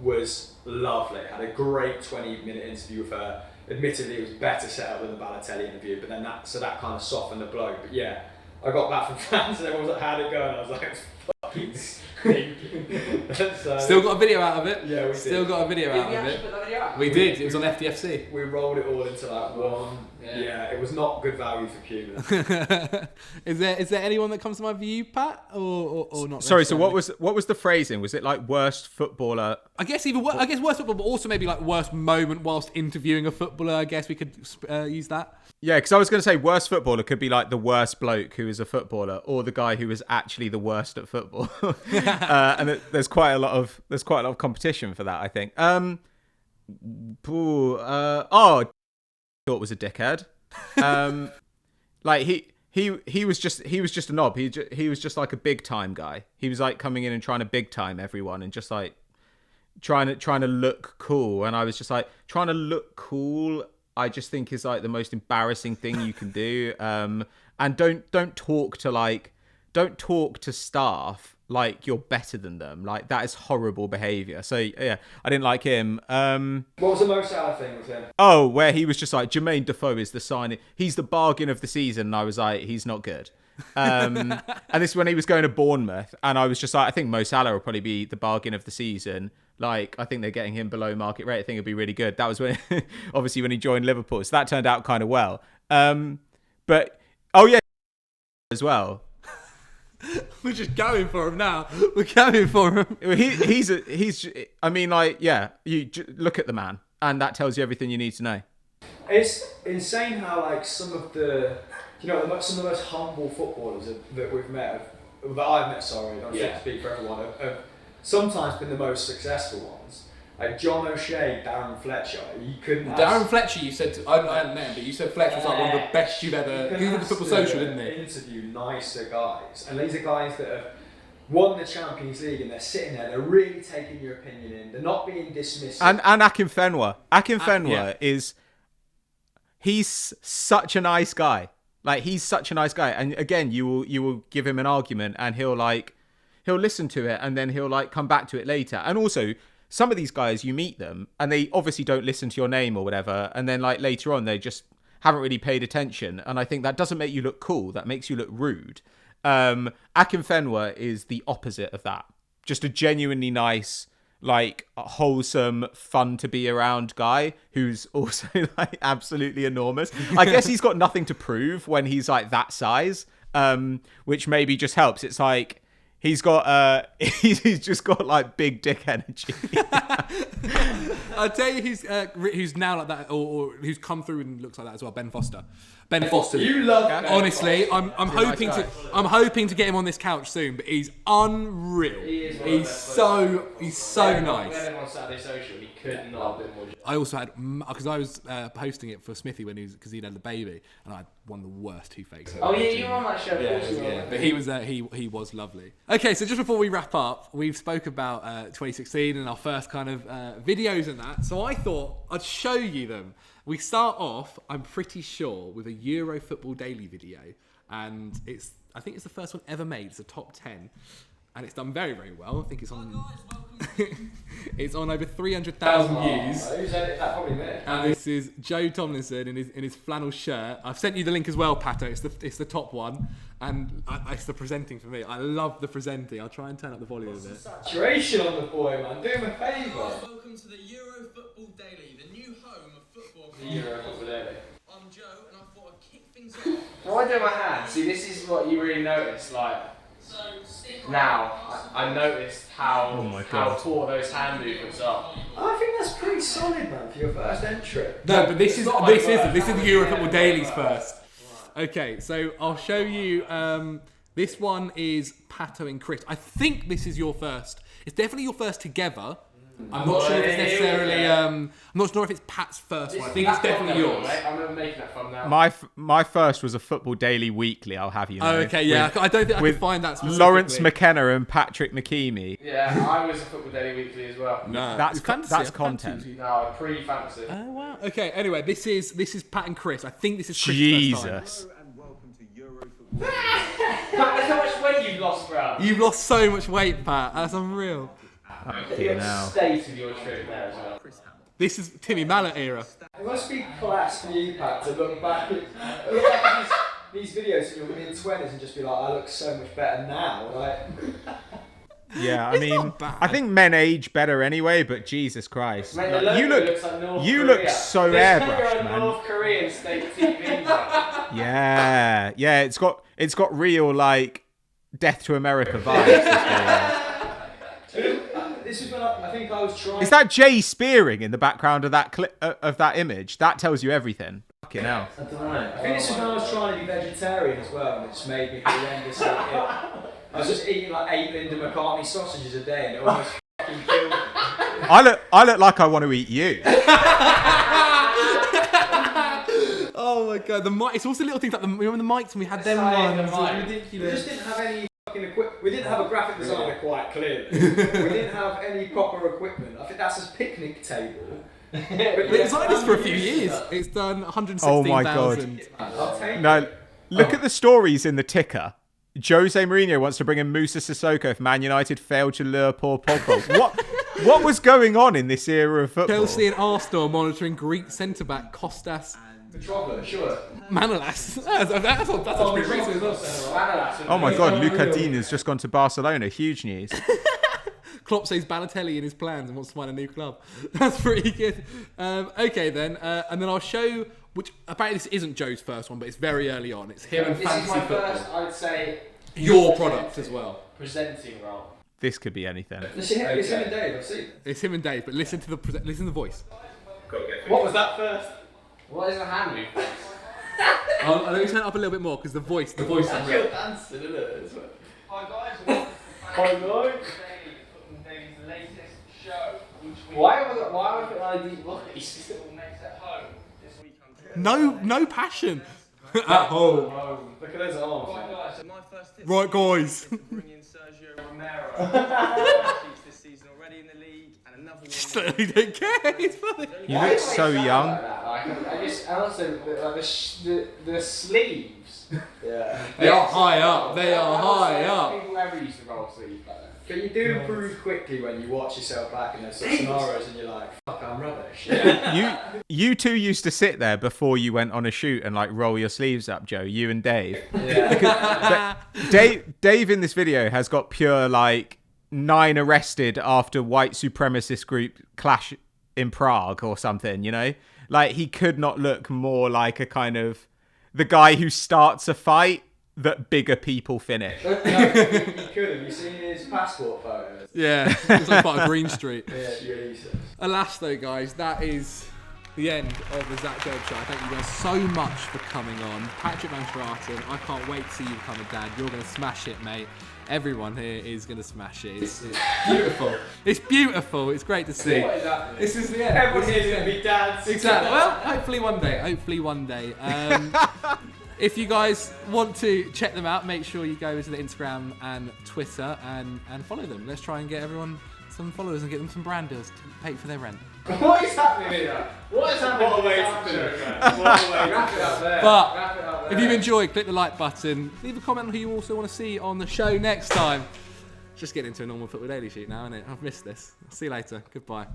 Was lovely. Had a great 20-minute interview with her. Admittedly, it was better set up than the Balotelli interview, but then that kind of softened the blow. But yeah, I got back from France and everyone was like, "How'd it go?" And I was like, "It's fucking stink." So, still got a video out of it. Yeah, we still got a video out of it. We did. It was on FDFC. We rolled it all into like one. Yeah, it was not good value for Cuba. Is there anyone that comes to mind for you, Pat, or not? Sorry. So what was the phrasing? Was it like worst footballer? I guess worst footballer, but also maybe like worst moment whilst interviewing a footballer. I guess we could use that. Yeah, because I was going to say worst footballer could be like the worst bloke who is a footballer, or the guy who is actually the worst at football. And there's quite a lot of competition for that, I think. Thought was a dickhead. Like he was just a knob. He was just like a big time guy. He was like coming in and trying to big time everyone and just like trying to look cool. And I was just like, trying to look cool, I just think is like the most embarrassing thing you can do. And don't talk to staff like you're better than them. Like that is horrible behaviour. So yeah, I didn't like him. What was the most Salah thing with him? Oh, where he was just like, Jermaine Defoe is the signing. He's the bargain of the season. And I was like, he's not good. And this is when he was going to Bournemouth. And I was just like, I think Mo Salah will probably be the bargain of the season. Like, I think they're getting him below market rate. I think it'll be really good. That was when, obviously, when he joined Liverpool. So that turned out kind of well. But, oh yeah, as well. We're just going for him now. We're going for him. I mean, like, yeah, you look at the man, and that tells you everything you need to know. It's insane how, like, some of the most humble footballers that we've met, that I've met, sorry, I don't speak for everyone, have sometimes been the most successful ones. Like John O'Shea, Darren Fletcher, you couldn't ask... Darren Fletcher, you said, I hadn't met him, but you said Fletcher was like one of the best you've ever... He was the Football Social, didn't he? Interview nicer guys. And these are guys that have won the Champions League and they're sitting there, they're really taking your opinion in, they're not being dismissive. And Akinfenwa is... He's such a nice guy. Like, he's such a nice guy. And again, you will give him an argument and he'll listen to it and then he'll like come back to it later. And also... some of these guys, you meet them and they obviously don't listen to your name or whatever, and then like later on they just haven't really paid attention, and I think that doesn't make you look cool. That makes you look rude. Akinfenwa is the opposite of that. Just a genuinely nice, like wholesome, fun to be around guy who's also like absolutely enormous. I guess he's got nothing to prove when he's like that size, which maybe just helps. It's like he's got he's just got like big dick energy. I'll tell you who's now like that, or who's come through and looks like that as well. Ben Foster. Ben Foster. You love Ben Honestly, Foster. I'm hoping to get him on this couch soon, but he's unreal. He's so nice. We had him on Saturday Social. He could not have been more. I also had, because I was posting it for Smithy because he'd had the baby, and I had one of the worst toothaches. Oh yeah, you were on that show. Yeah. But he was lovely. Okay, so just before we wrap up, we've spoke about 2016 and our first kind of videos and that. So I thought I'd show you them. We start off, I'm pretty sure, with a Euro Football Daily video, and I think it's the first one ever made. It's a top 10, and it's done very, very well. I think it's on. It's on over 300,000 views. Who's edited that? Probably me. And this is Joe Thomlinson in his flannel shirt. I've sent you the link as well, Pato. It's the top one, and it's the presenting for me. I love the presenting. I'll try and turn up the volume a bit. Saturation on the boy, man. Do him a favour. Welcome to the Euro Football Daily, the new home of football. The Euro Football Daily. I'm Joe, and I thought I'd kick things off. Now I do my hand. See, this is what you really notice. Like now, I noticed how poor those hand movements are. I think that's pretty solid, man, for your first entry. No, but this is the Euro Football Daily's first. Okay, so I'll show you. This one is Pato and Chris. I think this is your first. It's definitely your first together. I'm not sure if it's necessarily. I'm not sure if it's Pat's first one. I think it's definitely yours. I'm making that from now. My first was a Football Daily Weekly. I'll have you know. Oh, okay, yeah. I don't think I can find that specifically. Lawrence McKenna and Patrick McKeamy. Yeah, I was a Football Daily Weekly as well. No, That's fantasy. that's I content. fancy. No, pre-fantasy. Oh wow. Okay. Anyway, this is Pat and Chris. I think this is Chris' Jesus. Pat, look how much weight you've lost, bro. You've lost so much weight, Pat. That's unreal. The state of your trip there as well. This is Timmy Mallet era. It must be class for you, Pat, to look back at these videos in your mid-20s and just be like, I look so much better now. Like, Yeah, I mean, bad. I think men age better anyway, but Jesus Christ, Mate, the like, you logo look looks like North you Korea. look so This airbrushed, figure on man. North Korean state TV. Bro. Yeah, it's got real like Death to America vibes. This video. this is when I think I was trying. Is that Jay Spearing in the background of that clip of that image? That tells you everything. Fucking hell. I don't know. I think this is when I was trying to be vegetarian as well, and it just made me horrendously ill. I was just eating like 8 Linda McCartney sausages a day, and it almost fucking killed me. I look like I want to eat you. Oh my god, the mic. It's also little things like remember the mics when we had them Sorry, ones. the It was mic. We ridiculous. just didn't have any fucking equipment. We didn't have a graphic designer quite clearly. We didn't have any proper equipment. I think that's his picnic table. But it was like this for a few years. It's done 116,000. Oh my God. I'll take No, look at the stories in the ticker. Jose Mourinho wants to bring in Moussa Sissoko if Man United failed to lure Paul Pogba. What was going on in this era of football? Chelsea and Arsenal monitoring Greek centre-back Kostas chocolate, sure. Manolas. That's pretty recent as well. Oh my God, Luca Dean has just gone to Barcelona. Huge news. Klopp says Balotelli in his plans and wants to find a new club. That's pretty good. Okay then, and then I'll show, which apparently this isn't Joe's first one, but it's very early on. It's him and This is fantasy my football. first, I'd say, Your product as well. presenting role. This could be anything. It's him and Dave, I've seen it. It's him and Dave, but listen to the voice. What was that first? What is the hand movement? I'll let me turn it up a little bit more because the voice is real. dancing, isn't it? Hi guys, Hi guys. David's latest show, which we Why have I put ID voice? next at home this week. No passion. At home. Look at those arms. Right guys, so my first tip Right, guys. is to bring in Sergio Romero. He's this season already in the league, and another one. So you don't care. It's funny. You look so young. And also the sleeves. Yeah. They are high up. They are high up. People ever used to roll sleeves back then. But you do improve quickly when you watch yourself back in those sort of scenarios and you're like, fuck, I'm rubbish. You two used to sit there before you went on a shoot and like roll your sleeves up, Joe. You and Dave. Yeah. Dave in this video has got pure like 9 arrested after white supremacist group clash in Prague or something. You know, like he could not look more like a kind of the guy who starts a fight that bigger people finish. No, he could. Have you seen his passport photos? Yeah, it's like part of Green Street. Yeah, it's really easy. Alas, though, guys, that is the end of the Zac Djellab Show. I thank you guys so much for coming on. Patrick Van Straaten, I can't wait to see you become a dad. You're going to smash it, mate. Everyone here is going to smash it. It's beautiful. It's beautiful. It's great to see. What is happening? This is the end. Everyone This is here's the going to end. be dads. Exactly. Well, hopefully one day. Hopefully one day. If you guys want to check them out, make sure you go to the Instagram and Twitter and follow them. Let's try and get everyone some followers and get them some brand deals to pay for their rent. What is happening here? What is happening? What a way to finish. Wrap it up there. But Wrap it up there. if you've enjoyed, click the like button. Leave a comment on who you also want to see on the show next time. Just getting into a normal Football Daily shoot now, innit? I've missed this. See you later. Goodbye.